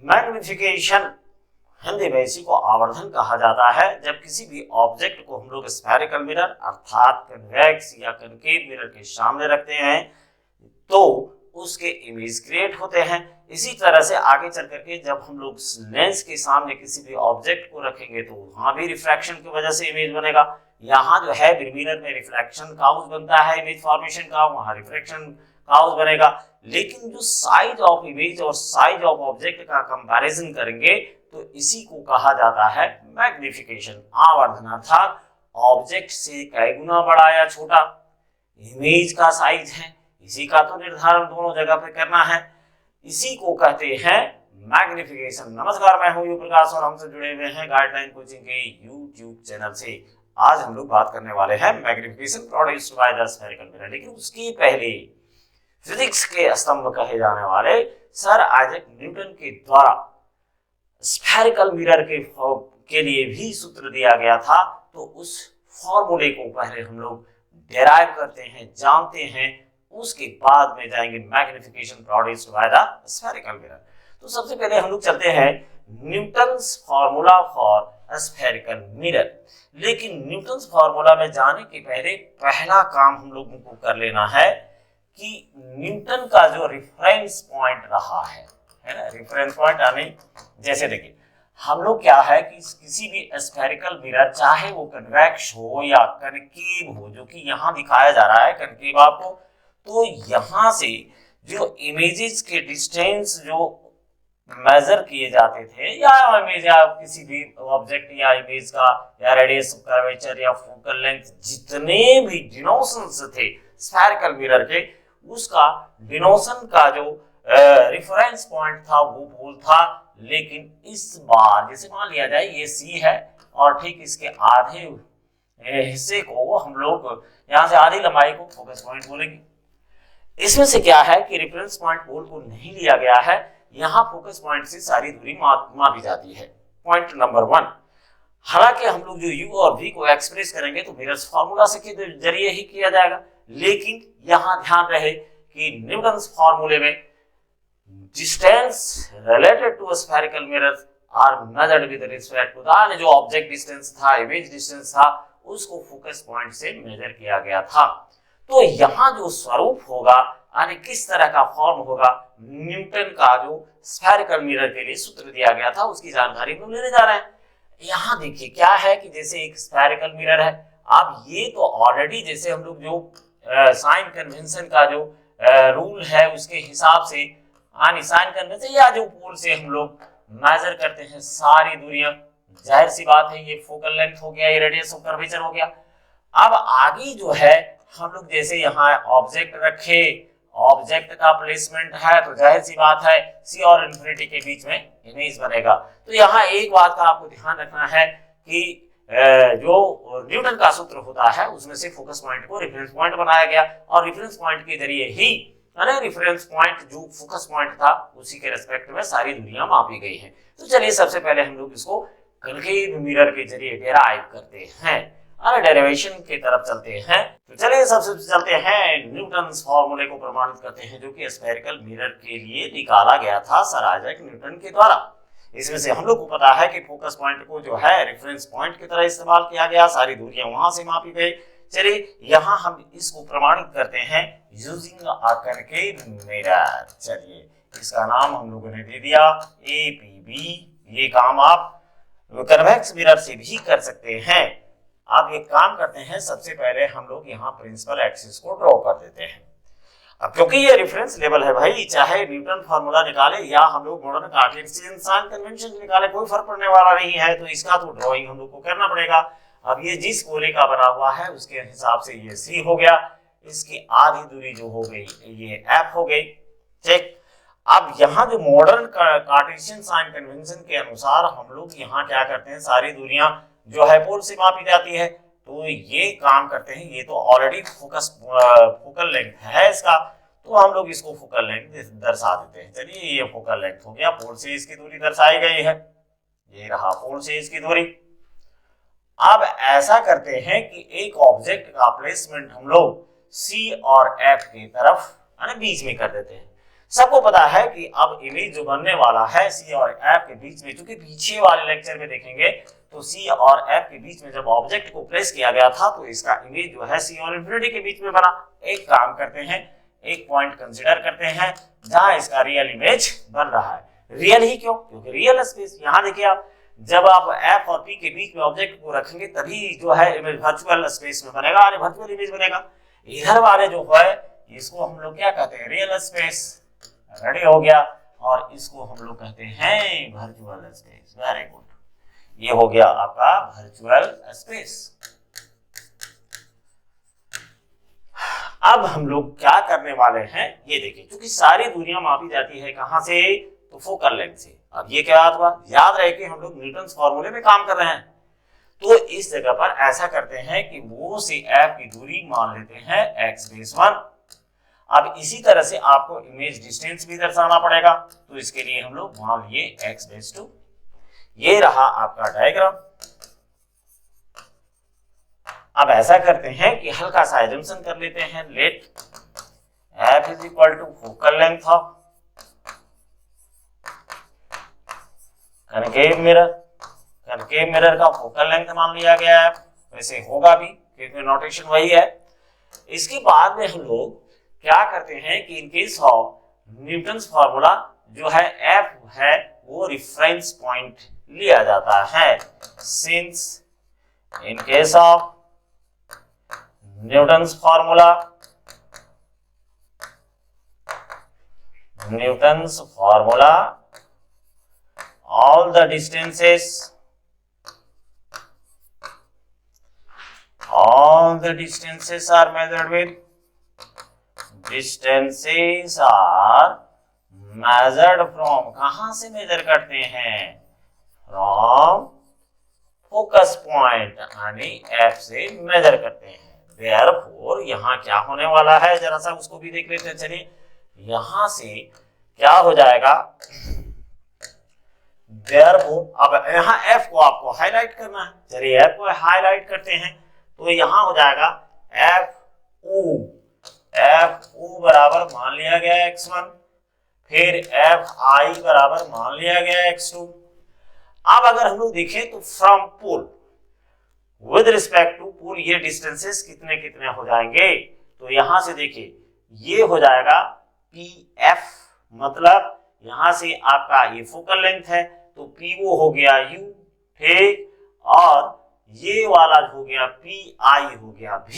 Magnification Hindi में इसी को आवर्धन कहा जाता है। जब किसी भी ऑब्जेक्ट को हम लोग स्फेरिकल मिरर अर्थात कन्वेक्स या कनकेव मिरर के सामने रखते हैं तो उसके इमेज क्रिएट होते हैं। इसी तरह से आगे चल करके जब हम लोग लेंस के सामने किसी भी ऑब्जेक्ट को रखेंगे तो वहां भी रिफ्रैक्शन की वजह से इमेज बनेगा। यहाँ जो है मिरर में रिफ्लेक्शन काउज बनता है इमेज फॉर्मेशन का, वहां रिफ्लेक्शन काउज बनेगा। लेकिन जो साइज ऑफ इमेज और साइज ऑफ ऑब्जेक्ट का कंपैरिजन करेंगे तो इसी को कहा जाता है मैग्निफिकेशन, आवर्धन, अर्थात ऑब्जेक्ट से कई गुना बड़ा या छोटा इमेज का साइज है, इसी का तो निर्धारण दोनों जगह पे करना है, इसी को कहते हैं मैग्निफिकेशन। नमस्कार, मैं हूं यू प्रकाश और हमसे जुड़े हुए हैं गाइडलाइन कोचिंग के यूट्यूब चैनल से। आज हम लोग बात करने वाले हैं magnification produced by the spherical mirror. लेकिन उसके पहले फिजिक्स के स्तंभ कहे जाने वाले सर आइजैक न्यूटन के द्वारा स्फेरिकल मिरर के लिए भी सूत्र दिया गया था, तो उस फॉर्मूले को पहले हम लोग डेराइव करते हैं, जानते हैं, उसके बाद में जाएंगे magnification produced by the spherical mirror. तो सबसे पहले हम लोग चलते हैं Newton's formula for spherical mirror. लेकिन न्यूटन्स फॉर्मूला में जाने के पहले पहला काम हम लोगों को कर लेना है कि न्यूटन का जो रेफरेंस पॉइंट रहा है ना, रेफरेंस पॉइंट यानी जैसे देखिए हम लोग क्या है कि किसी भी स्फेरिकल मिरर चाहे वो कन्वेक्स हो या कनकेव हो, जो कि यहाँ दिखाया जा रहा है कनकेव आपको, तो यहाँ से जो इमेजेस के डिस्टेंस जो मेजर किए जाते थे या इमेज या किसी भी ऑब्जेक्ट या इमेज का या रेडियस ऑफ कर्वेचर या फोकल लेंथ, जितने भी डिनोशंस थे स्फेरिकल मिरर के, उसका डिनोशन का जो रेफरेंस पॉइंट था वो पोल था। लेकिन इस बार जैसे मान लिया जाए ये सी है और ठीक इसके आधे हिस्से को हम लोग यहाँ से आधी लंबाई को फोकस पॉइंट बोलेंगे। इसमें से क्या है कि रेफरेंस पॉइंट पोल को नहीं लिया गया है, यहाँ फोकस पॉइंट से सारी दूरी मापी जाती है। पॉइंट नंबर 1, हालांकि हम लोग जो u और v को एक्सप्रेस करेंगे तो मिरर्स फार्मूला से के जरिए ही किया जाएगा, लेकिन यहाँ ध्यान रहे कि न्यूटन्स फार्मूले में distance related to spherical mirrors are measured with respect to the, जो ऑब्जेक्ट डिस्टेंस था, इमेज डिस्टेंस था, उसको फोकस पॉइंट से मेजर किया गया था। तो यहाँ जो स्वरूप होगा यानी किस तरह का फॉर्म होगा, न्यूटन का जो स्फेरिकल मिरर के लिए सूत्र दिया गया था उसकी जानकारी हम लेने जा रहे हैं। यहाँ देखिए क्या है कि जैसे एक स्फेरिकल मिरर है, अब ये तो ऑलरेडी जैसे हम लोग जो साइन कन्वेंशन का जो रूल है उसके हिसाब से साइन कन्वेंशन या जो पोल से हम लोग मेजर करते हैं सारी दूरियां, जाहिर सी बात है ये फोकल लेंथ हो गया, ये रेडियस ऑफ कर्वेचर हो गया। अब आगे जो है हम लोग जैसे यहाँ ऑब्जेक्ट रखे, ऑब्जेक्ट का प्लेसमेंट है तो जाहिर सी बात है सी और इन्फिनिटी के बीच में इमेज बनेगा। तो यहाँ एक बात का आपको ध्यान रखना है कि जो न्यूटन का सूत्र होता है उसमें से फोकस पॉइंट को रेफरेंस पॉइंट बनाया गया और रेफरेंस पॉइंट के जरिए ही रेफरेंस पॉइंट जो फोकस पॉइंट था उसी के रेस्पेक्ट में सारी दुनिया मापी गई है। तो चलिए सबसे पहले हम लोग इसको कनकेव मिरर के जरिए डेराइव करते हैं और डेरिवेशन की तरफ चलते हैं। तो चलिए सबसे चलते हैं न्यूटन्स फार्मूले को प्रमाणित करते हैं जो कि स्फेरिकल मिरर के लिए निकाला गया था सर आइजैक न्यूटन के द्वारा। इसमें से हम लोग को पता है कि फोकस पॉइंट को जो है रेफरेंस पॉइंट की तरह इस्तेमाल किया गया, सारी दूरियां वहां से मापी गई। चलिए यहाँ हम इसको प्रमाणित करते हैं यूजिंग अ कनकेव मिरर। चलिए इसका नाम हम लोगों ने दे दिया APB। ये काम आप कन्वेक्स मिरर से भी कर सकते हैं। आप एक काम करते हैं, सबसे पहले हम लोग यहाँ प्रिंसिपल एक्सिस को ड्रॉ कर देते हैं। अब क्योंकि ये रेफरेंस लेवल है भाई, चाहे न्यूटन फार्मूला निकाले या हम लोग मॉडर्न कार्टेशियन साइन कन्वेंशन निकाले, कोई फर्क पड़ने वाला नहीं है। तो इसका तो ड्राइंग हम लोग को करना पड़ेगा। अब ये जिस गोले का बना हुआ है उसके हिसाब से ये C हो गया, इसकी आधी दूरी जो हो गई ये F हो गई, ठीक। अब यहाँ जो मॉडर्न कार्टेशियन साइन कन्वेंशन के अनुसार हम लोग यहाँ क्या करते हैं, सारी दूरियां जो है पोल से मापी जाती है। तो ये काम करते हैं, ये तो ऑलरेडी फोकल लेंथ है इसका, तो हम लोग इसको फोकल लेंथ दर्शा देते हैं। चलिए ये फोकल लेंथ हो गया, पोल से इसकी दूरी दर्शाई गई है, ये रहा पोल से इसकी दूरी। अब ऐसा करते हैं कि एक ऑब्जेक्ट का प्लेसमेंट हम लोग C और F की तरफ बीच में कर देते हैं। सबको पता है कि अब इमेज जो बनने वाला है सी और एफ के बीच में, क्योंकि पीछे वाले लेक्चर में देखेंगे तो सी और एफ के बीच में जब ऑब्जेक्ट को प्लेस किया गया था तो इसका इमेज जो है सी और इंफिनिटी के बीच में बना। एक काम करते हैं, एक पॉइंट कंसीडर करते हैं जहां इसका रियल इमेज बन रहा है। रियल ही क्यों? क्योंकि रियल स्पेस, यहां देखिए आप, जब आप एफ और पी के बीच में ऑब्जेक्ट को रखेंगे तभी जो है इमेज वर्चुअल स्पेस में बनेगा और वर्चुअल इमेज बनेगा। इधर वाले जो है इसको हम लोग क्या कहते हैं? Real space. रेडी हो गया। और इसको हम लोग कहते हैं वर्चुअल स्पेस। वेरी गुड, ये हो गया आपका वर्चुअल स्पेस। अब हम लोग क्या करने वाले हैं ये देखिए, क्योंकि सारी दूरियां मापी जाती है कहां से? तो फोकल लेंथ से। अब ये क्या हुआ? याद रहे कि हम लोग न्यूटन फॉर्मूले में काम कर रहे हैं, तो इस जगह पर ऐसा करते हैं कि वो से एफ की दूरी मान लेते हैं x-1। अब इसी तरह से आपको इमेज डिस्टेंस भी दर्शाना पड़ेगा, तो इसके लिए हम लोग मान लिए x-2। ये रहा आपका डायग्राम। अब ऐसा करते हैं कि हल्का सा एजम्पशन कर लेते हैं, let f is equal to focal length of concave mirror. Concave mirror का फोकल लेंथ मान लिया गया है, वैसे होगा भी क्योंकि नोटेशन वही है। इसके बाद में हम लोग क्या करते हैं कि in case of Newton's formula जो है एफ है वो रेफरेंस पॉइंट लिया जाता है। Since in case of Newton's formula, all the distances are measured with, distances are measured from, कहां से मेजर करते हैं? from focus point यानी F से मेजर करते हैं। Therefore यहाँ क्या होने वाला है जरा सा उसको भी देख लेते हैं। चलिए यहां से क्या हो जाएगा? Therefore अब यहाँ F को आपको हाईलाइट करना है। चलिए F को हाईलाइट करते हैं, तो यहाँ हो जाएगा FO बराबर मान लिया गया x1, फिर FI बराबर मान लिया गया x2। अब अगर हम लोग देखें तो from pole with respect to pole ये डिस्टेंसेस कितने कितने हो जाएंगे? तो यहां से देखिए ये हो जाएगा PF, मतलब यहां से आपका ये फोकल लेंथ है तो PO हो गया U, ठीक, और ये वाला हो गया PI हो गया V।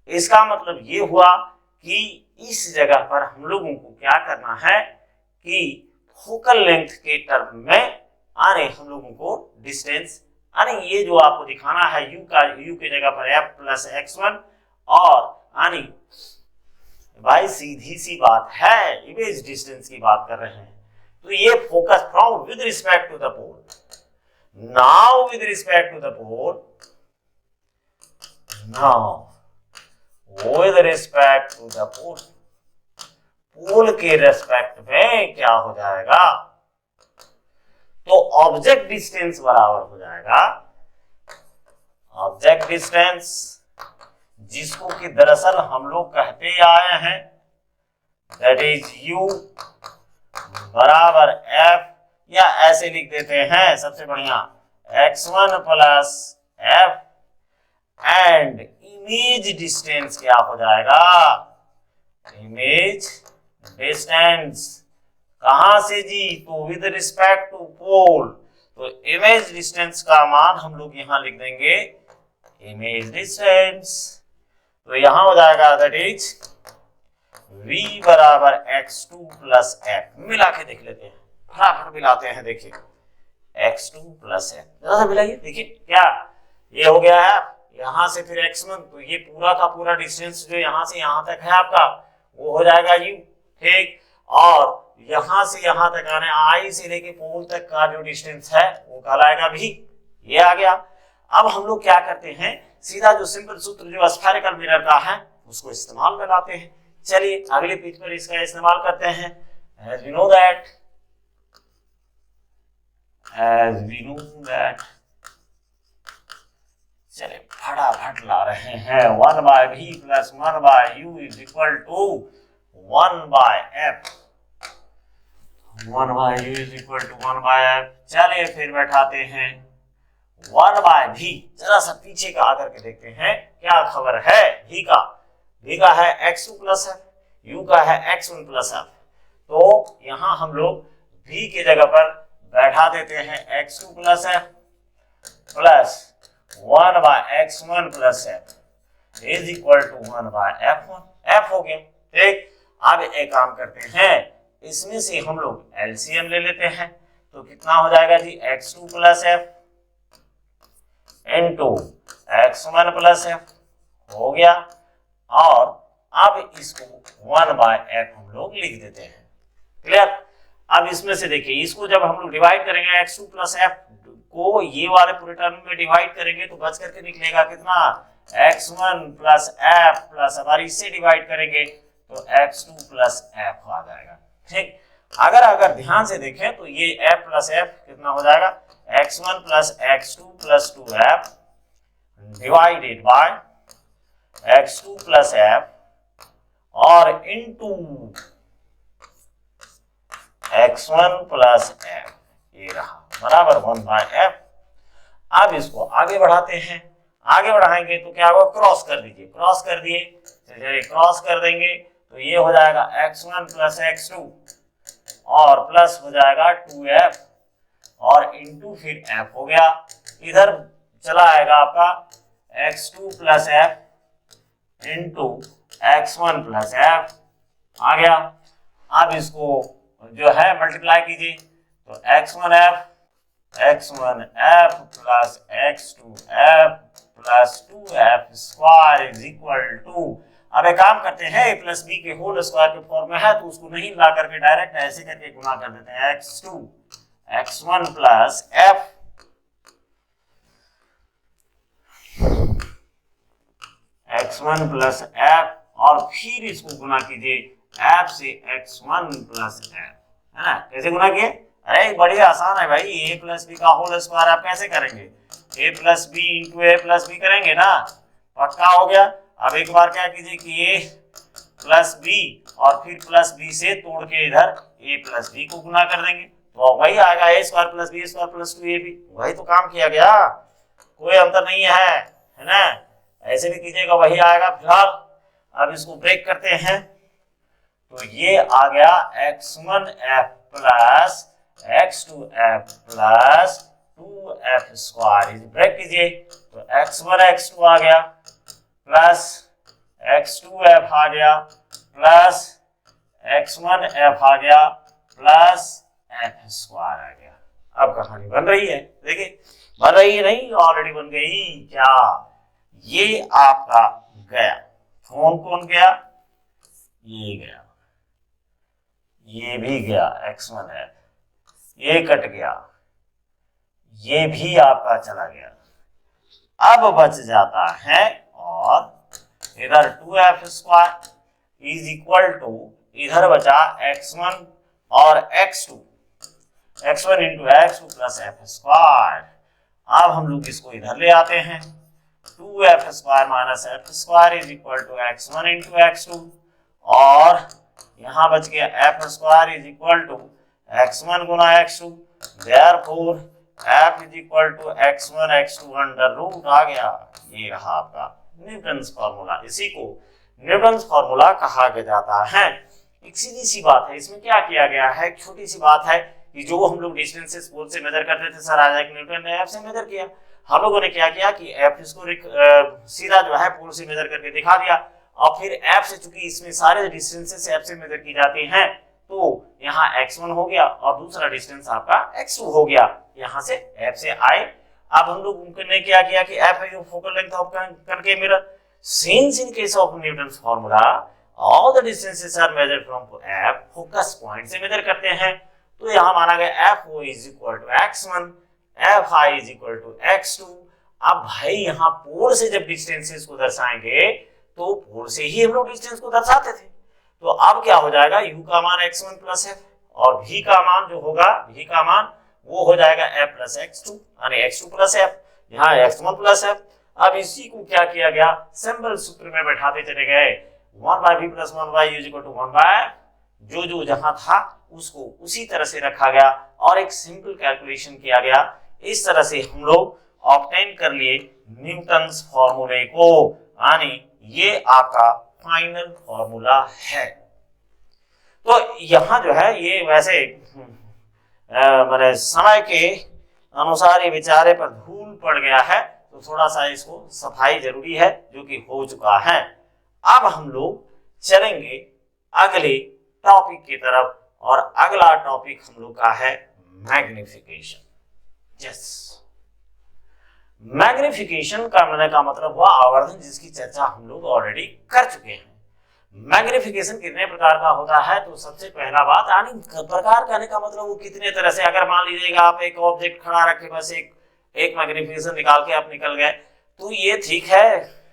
इसका मतलब ये हुआ कि इस जगह पर हम लोगों को क्या करना है कि फोकल लेंथ के टर्म में हम लोगों को डिस्टेंस ये जो आपको दिखाना है U के जगह पर F प्लस x1, और भाई सीधी सी बात है इमेज डिस्टेंस की बात कर रहे हैं, तो ये focus from with respect to the pole. Now with respect to the pole, with respect to the pole, pole के रिस्पेक्ट में क्या हो जाएगा? तो ऑब्जेक्ट डिस्टेंस बराबर हो जाएगा ऑब्जेक्ट डिस्टेंस, जिसको कि दरअसल हम लोग कहते आए हैं दैट इज U बराबर F, या ऐसे लिख देते हैं सबसे बढ़िया x1 plus F, and image distance क्या हो जाएगा? इमेज डिस्टेंस कहां से जी? तो विद रिस्पेक्ट टू पोल, तो इमेज डिस्टेंस का मान हम लोग यहां लिख देंगे इमेज डिस्टेंस, तो यहां हो जाएगा दैट इज V बराबर x2 प्लस F। मिला के देख लेते हैं, फटाफट मिलाते हैं। देखिए x2 प्लस F जरा सा मिलाइए, देखिए क्या ये हो गया है। यहां से फिर x1, तो ये पूरा का पूरा डिस्टेंस जो यहां से यहां तक है आपका वो हो जाएगा U, ठीक, और यहां से यहां तक आने I से लेके पोल तक का जो डिस्टेंस है वो कहलाएगा V। ये आ गया। अब हम लोग क्या करते हैं, सीधा जो सिंपल सूत्र जो स्फेरिकल मिरर का है उसको इस्तेमाल में लाते हैं। चलिए अगले पेज पर इसका इस्तेमाल करते हैं। as we know that चलिए फटाफट ला रहे हैं। 1/v plus 1/u is equal to 1/f, 1/u is equal to 1/f। चलिए फिर बैठाते हैं 1/v। जरा सा पीछे का आकर के देखते हैं क्या खबर है v का। v का है x2 प्लस f, u का है x1 प्लस f। तो यहां हम लोग v की जगह पर बैठा देते हैं x2 plus f plus 1/x1 plus f is equal to 1/f1। f हो गया। ठीक, अब एक काम करते हैं, इसमें से हम लोग एलसीएम ले लेते हैं। तो कितना हो जाएगा जी, x2 plus f into x1 plus f हो गया। और अब इसको 1/f हम लोग लिख देते हैं। क्लियर। अब इसमें से देखिए, इसको जब हम लोग डिवाइड करेंगे x2 प्लस f को ये वाले पूरे टर्म में डिवाइड करेंगे तो बच करके निकलेगा कितना, x1 प्लस f प्लस हमारी इससे डिवाइड करेंगे तो x2 प्लस f आ जाएगा। ठीक, अगर ध्यान से देखें तो ये f प्लस f कितना हो जाएगा, x1 plus x2 plus 2f divided by x2 plus f और इनटू x1 प्लस f, ये रहा बराबर 1/f। अब इसको आगे बढ़ाते हैं। आगे बढ़ाएंगे तो क्या होगा, क्रॉस कर दीजिए। क्रॉस कर दिए, चलिए क्रॉस कर देंगे तो ये हो जाएगा x1 प्लस x2 और प्लस हो जाएगा 2f और इंटू फिर f हो गया। इधर चला आएगा आपका x2 plus f into x1 plus f आ गया। अब इसको जो है मल्टीप्लाई कीजिए तो x1f plus x2f plus 2f square is equal to, अब एक काम करते हैं a प्लस b के होल स्क्वायर के फॉर्म में है तो उसको नहीं ला करके डायरेक्ट ऐसे करके गुना कर देते हैं, x1 plus f x1 plus f और फिर इसको गुना कीजिए f से x1 प्लस f, है ना। कैसे गुना किए, अरे बड़ी आसान है भाई, a प्लस बी का होल स्क्वायर आप कैसे करेंगे, a plus B into A plus B करेंगे ना, पक्का हो गया। अब एक बार क्या कीजिए कि a प्लस बी और फिर प्लस बी से तोड़ के इधर a प्लस बी को गुना कर देंगे तो वही आएगा a square plus B square plus 2ab। वही तो काम किया गया, कोई अंतर नहीं है ना। ऐसे भी कीजिएगा वही आएगा। फिलहाल अब इसको ब्रेक करते हैं तो ये आ गया x1f plus x2f plus 2f square, break कीजिए तो x1 x2 आ गया प्लस x2f आ गया प्लस x1f आ गया प्लस f स्क्वायर आ गया। अब कहानी बन रही है, देखिए बन रही है, नहीं ऑलरेडी बन गई क्या। ये आपका गया, कौन कौन गया, ये गया, ये भी गया x1f, ये कट गया, ये भी आपका चला गया। अब बच जाता है और इधर 2f square is equal to, इधर बचा x1 और x2, x1 into x2 plus f square. अब हम लोग इसको इधर ले आते हैं, 2f square minus f square is equal to x1 into x2 और यहाँ बच गया f square is equal to x1 गुना x2, therefore f is equal to x1 x2 under root आ गया। ये रहा आपका न्यूटन्स फार्मूला, इसी को न्यूटन्स फार्मूला कहा जाता है। एक सीधी सी बात है, इसमें क्या किया गया है, एक छोटी सी बात है कि जो हम लोग डिस्टेंसेस पोल से मेजर करते थे सर, आजाक न्यूटन ने f से मेजर किया। हम लोगों ने क्या किया कि f इसको सीधा जो है पोल से मेजर करके दिखा दिया और फिर f से, चूंकि इसमें सारे डिस्टेंसेस f से मेजर की जाती हैं तो यहाँ x1 हो गया और दूसरा डिस्टेंस आपका x2 हो गया, यहाँ से f से i। अब हम लोग ने क्या किया कि f है focal length of concave mirror, since in case of Newton's formula all the distances are measured from f, focus point से मेजर करते हैं तो यहाँ माना गया fo is equal to x1, fi is equal to x2। अब भाई यहाँ पोल से जब डिस्टेंसेस को दर्शाएंगे तो पोल से ही हम लोग डिस्टेंस को दर्शाते थे, तो अब क्या हो जाएगा, u का मान x1 प्लस f और v का मान जो होगा, v का मान वो हो जाएगा f प्लस x2 यानी x2 प्लस f, यहाँ x1 प्लस f। अब इसी को क्या किया गया, सिंपल सूत्र में बैठाते चले गए, 1/v+1y is equal to 1 bye जो जहां था उसको उसी तरह से रखा गया और एक सिंपल कैलकुलेशन किया गया। इस तरह से हम लोग ऑब्टेन कर लिए न्यूटन्स फॉर्मूले को, यानी ये आपका फाइनल फॉर्मूला है। तो यहां जो है ये वैसे मेरे समय के अनुसार ये विचारे पर धूल पड़ गया है, तो थोड़ा सा इसको सफाई जरूरी है, जो कि हो चुका है। अब हम लोग चलेंगे अगले टॉपिक की तरफ, और अगला टॉपिक हम लोग का है मैग्निफिकेशन। यस, मैग्निफिकेशन का मैंने का मतलब हुआ आवर्धन, जिसकी चर्चा हम लोग ऑलरेडी कर चुके हैं। मैग्निफिकेशन कितने प्रकार का होता है, तो सबसे पहला बात, यानी प्रकार कहने का मतलब वो कितने तरह से, अगर मान लीजिएगा आप एक ऑब्जेक्ट खड़ा रखे बस एक मैग्निफिकेशन निकाल के आप निकल गए, तो ये ठीक है,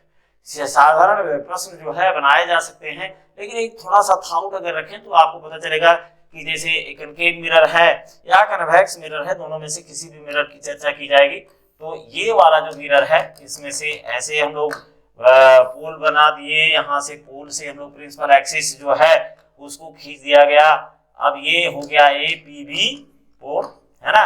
साधारण प्रश्न जो है बनाए जा सकते हैं, लेकिन एक थोड़ा सा थाउट अगर रखें तो आपको पता चलेगा कि जैसे एक कनकेव मिरर है या कन्वेक्स मिरर है, दोनों में से किसी भी मिरर की चर्चा की जाएगी। तो ये वाला जो मिरर है, इसमें से ऐसे हम लोग पोल बना दिए, यहाँ से पोल से हम लोग प्रिंसिपल एक्सिस जो है उसको खींच दिया गया। अब ये हो गया APB पोल, है ना।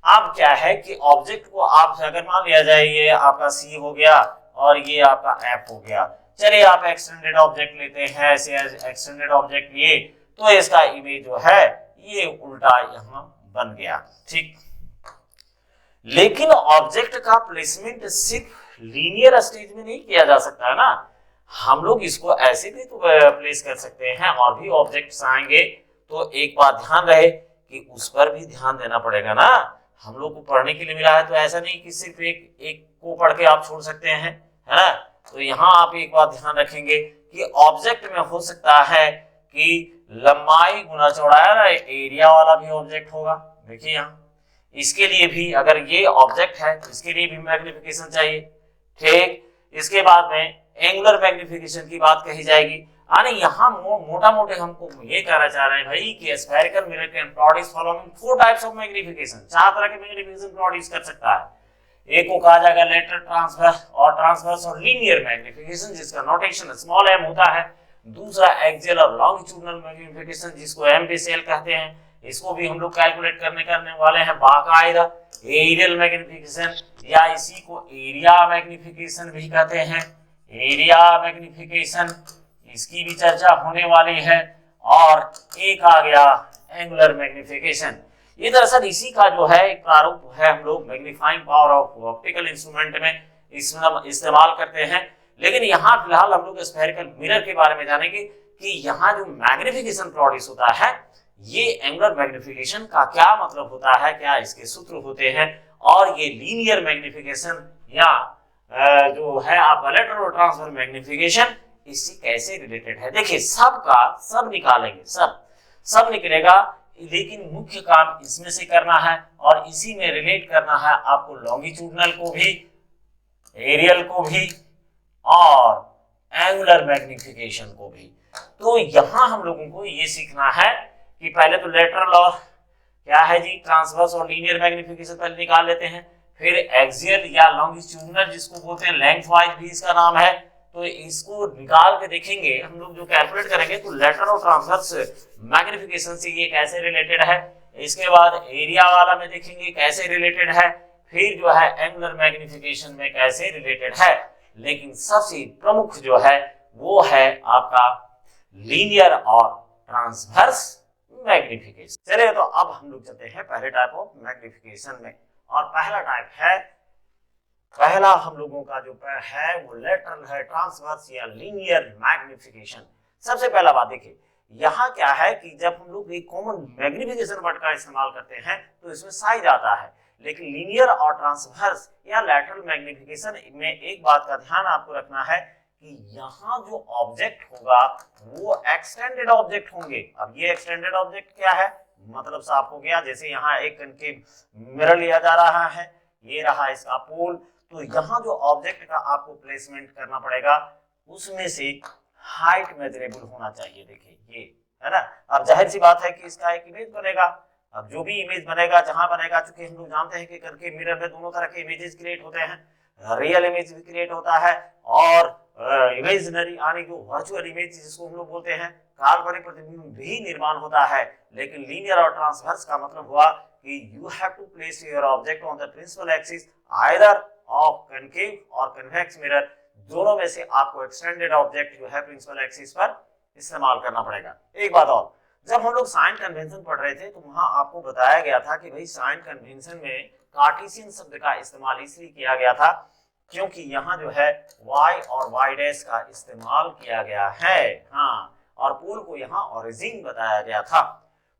अब क्या है कि ऑब्जेक्ट को आप अगर मान लिया जाए ये आपका C हो गया और ये आपका F हो गया, चलिए आप एक्सटेंडेड ऑब्जेक्ट लेते हैं, ऐसे एक्सटेंडेड ऑब्जेक्ट लिए तो इसका इमेज जो है ये उल्टा यहाँ बन गया, ठीक। लेकिन ऑब्जेक्ट का प्लेसमेंट सिर्फ लीनियर स्टेज में नहीं किया जा सकता है ना, हम लोग इसको ऐसे भी तो प्लेस कर सकते हैं, और भी ऑब्जेक्ट्स आएंगे। तो एक बात ध्यान रहे कि उस पर भी ध्यान देना पड़ेगा ना, हम लोग को पढ़ने के लिए मिला है, तो ऐसा नहीं कि सिर्फ एक को पढ़ के आप छोड़ सकते हैं, है ना। तो यहाँ आप एक बात ध्यान रखेंगे कि ऑब्जेक्ट में हो सकता है कि लंबाई गुना चौड़ाई, एरिया वाला भी ऑब्जेक्ट होगा। देखिए यहाँ इसके लिए भी, अगर ये ऑब्जेक्ट है तो इसके लिए भी मैग्निफिकेशन चाहिए, ठीक। इसके बाद में एंगुलर मैग्निफिकेशन की बात कही जाएगी, यानी यहाँ मोटा मोटे हमको ये कहना चाह रहे हैं भाई कि spherical mirror can produce following 4 types of magnification, 4 तरह के मैग्निफिकेशन प्रोड्यूस कर सकता है। एक को कहा जाएगा लेटरल ट्रांसवर्स और लीनियर मैग्निफिकेशन, जिसका नोटेशन स्मॉल m होता है। दूसरा एक्सियल और लॉन्गिट्यूडिनल मैग्निफिकेशन, जिसको MPCL कहते हैं, इसको भी हम लोग कैलकुलेट करने वाले हैं बाकायदा। एरियल मैग्निफिकेशन या इसी को एरिया मैग्निफिकेशन भी कहते हैं, एरिया मैग्निफिकेशन, इसकी भी चर्चा होने वाली है। और एक आ गया एंगुलर मैग्निफिकेशन, ये दरअसल इसी का जो है एक प्रारूप है, हम लोग magnifying power of optical instrument में इस्तेमाल करते हैं। लेकिन यहाँ फिलहाल हम लोग स्फेरिकल मिरर के बारे में जानेंगे कि यहाँ जो मैग्निफिकेशन प्रोड्यूस होता है, ये एंगुलर मैग्निफिकेशन का क्या मतलब होता है, क्या इसके सूत्र होते हैं, और ये लीनियर मैग्निफिकेशन या जो है आपका लेटरल ट्रांसफर मैग्निफिकेशन, इससे कैसे रिलेटेड है। देखिए सब निकालेंगे, सब निकलेगा, लेकिन मुख्य काम इसमें से करना है और इसी में रिलेट करना है आपको लॉन्गिट्यूडिनल को भी, एरियल को भी और एंगुलर मैग्निफिकेशन को भी। तो यहां हम लोगों को ये सीखना है कि पहले तो लेटरल और क्या है जी ट्रांसवर्स और लीनियर मैग्निफिकेशन पहले निकाल लेते हैं, फिर एक्सियल या लॉन्गिट्यूडिनल जिसको बोलते हैं, लेंथ वाइज भी इसका नाम है, तो इसको निकाल के देखेंगे हम लोग, जो कैलकुलेट करेंगे तो लेटरल और ट्रांसवर्स मैग्निफिकेशन से ये कैसे रिलेटेड है। इसके बाद एरिया वाला में देखेंगे कैसे रिलेटेड है, फिर जो है एंगुलर मैग्निफिकेशन में कैसे रिलेटेड है। लेकिन सबसे प्रमुख जो है वो है आपका लीनियर और ट्रांसवर्स मैग्निफिकेशन। चलिए तो अब हम लोग चलते हैं पहले टाइप ऑफ मैग्निफिकेशन में, और पहला टाइप है, पहला हम लोगों का जो है वो लेटरल है, ट्रांसवर्स या लीनियर मैग्निफिकेशन। सबसे पहला बात देखिए, यहाँ क्या है कि जब हम लोग एक कॉमन मैग्निफिकेशन वर्ड का इस्तेमाल करते हैं तो इसमें साइज आता है, लेकिन लीनियर और ट्रांसवर्स या लेटरल मैग्निफिकेशन में एक बात का ध्यान आपको रखना है कि यहाँ जो ऑब्जेक्ट होगा वो एक्सटेंडेड ऑब्जेक्ट होंगे। अब ये एक्सटेंडेड ऑब्जेक्ट क्या है, मतलब साफ हो गया, जैसे यहाँ एक कनकेव मिरर लिया जा रहा है, ये रहा इसका पोल, तो यहाँ जो ऑब्जेक्ट का आपको प्लेसमेंट करना पड़ेगा उसमें से हाइट मेजरेबल होना चाहिए। देखिए ये है ना, अब जाहिर सी बात है कि इसका एक इमेज बनेगा। अब जो भी इमेज बनेगा, जहां बनेगा, चूंकि हम लोग जानते हैं कि करके मिरर में दोनों तरह के इमेजेस क्रिएट होते हैं, रियल इमेज भी क्रिएट होता है और इमेजिनरी यानी जो वर्चुअल इमेज जिसको हम लोग बोलते हैं काल्पनिक प्रतिबिंब भी निर्माण होता है। लेकिन लीनियर और ट्रांसवर्स का मतलब हुआ कि you have to place your object on the principal axis either of concave और कन्वेक्स मिरर, दोनों में से आपको एक्सटेंडेड ऑब्जेक्ट जो है प्रिंसिपल एक्सिस पर इस्तेमाल करना पड़ेगा। एक बात और, जब हम लोग साइन कन्वेंशन पढ़ रहे थे तो वहां आपको बताया गया था कि भाई साइन कन्वेंशन में कार्टेशियन शब्द का इस्तेमाल इसलिए किया गया था क्योंकि यहाँ जो है y और y डैश का इस्तेमाल किया गया है, हाँ, और पोल को यहाँ ओरिजिन बताया गया था।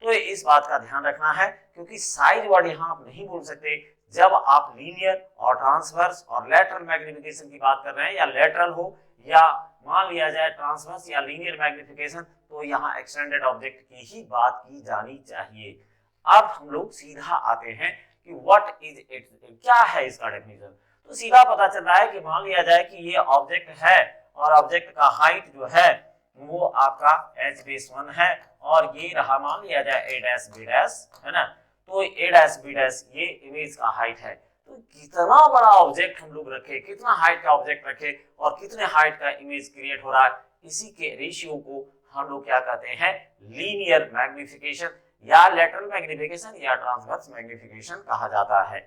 तो इस बात का ध्यान रखना है क्योंकि साइज वर्ड यहाँ आप नहीं बोल सकते जब आप लीनियर और ट्रांसवर्स और लेटरल मैग्निफिकेशन की बात कर रहे हैं, या लेटरल हो या मान लिया जाए ट्रांसवर्स या लीनियर मैग्निफिकेशन, तो यहाँ एक्सटेंडेड ऑब्जेक्ट की ही बात की जानी चाहिए। अब हम लोग सीधा आते हैं कि व्हाट इज इट, क्या है इसका डेफिनेशन। तो सीधा पता चल रहा है कि मान लिया जाए कि ये ऑब्जेक्ट है और ऑब्जेक्ट का हाइट जो है वो आपका h बेस 1 है और ये रहा मान लिया जाए a डैश b डैश, है ना, तो a डैश b डैश ये इमेज का हाइट है। तो कितना बड़ा ऑब्जेक्ट हम लोग रखे, कितना हाइट का ऑब्जेक्ट रखे और कितने हाइट का इमेज क्रिएट हो रहा है, इसी के रेशियो को हम लोग क्या कहते हैं, लीनियर मैग्निफिकेशन या लेटरल मैग्निफिकेशन या ट्रांसवर्स मैग्निफिकेशन कहा जाता है।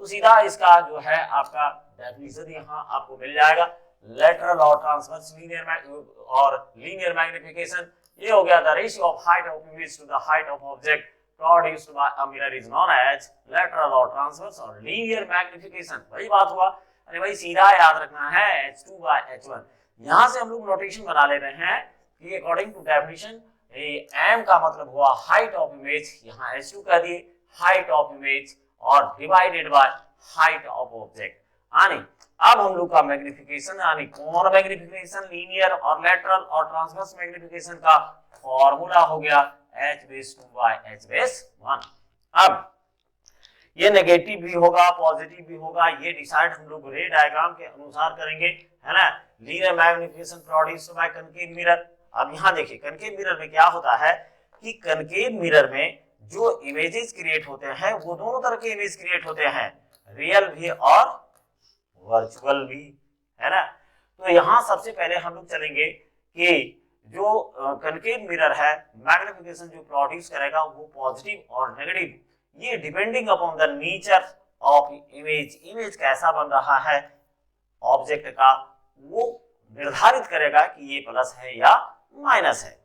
तो सीधा इसका जो है आपका डेफिनेशन यहाँ आपको मिल जाएगा, लेटरल और ट्रांसवर्स लीनियर मैग्निफिकेशन, ये हो गया the ratio of height of image to the height of object produced by a mirror is known as lateral और ट्रांसवर्स और लीनियर मैग्निफिकेशन। वही बात हुआ, अरे भाई सीधा याद रखना है h2 by h1। यहाँ से हम लोग नोटेशन बना ले रहे हैं कि अकॉर्डिंग टू डेफिनेशन m का मतलब हुआ हाइट ऑफ इमेज, यहाँ h2 कह दिए हाइट ऑफ इमेज और divided by height of object. यानी अब हम लोग का मैग्निफिकेशन यानी कौन मैग्निफिकेशन, लीनियर और लेटरल और ट्रांसवर्स मैग्निफिकेशन का फॉर्मूला हो गया h base 2 by h base 1। अब ये नेगेटिव भी होगा पॉजिटिव भी होगा, ये डिसाइड हम लोग रे डायग्राम के अनुसार करेंगे, है ना। Linear magnification produced by concave mirror. अब यहाँ देखिए कनकेव मिरर में क्या होता है कि कनकेव मिरर में जो इमेजेस क्रिएट होते हैं वो दोनों तरह के इमेज क्रिएट होते हैं, रियल भी और वर्चुअल भी, है ना। तो यहाँ सबसे पहले हम लोग चलेंगे कि जो कनकेव मिरर है मैग्निफिकेशन जो प्रोड्यूस करेगा वो पॉजिटिव और नेगेटिव, ये depending upon the nature of image, image कैसा बन रहा है ऑब्जेक्ट का, वो निर्धारित करेगा कि ये प्लस है या माइनस है।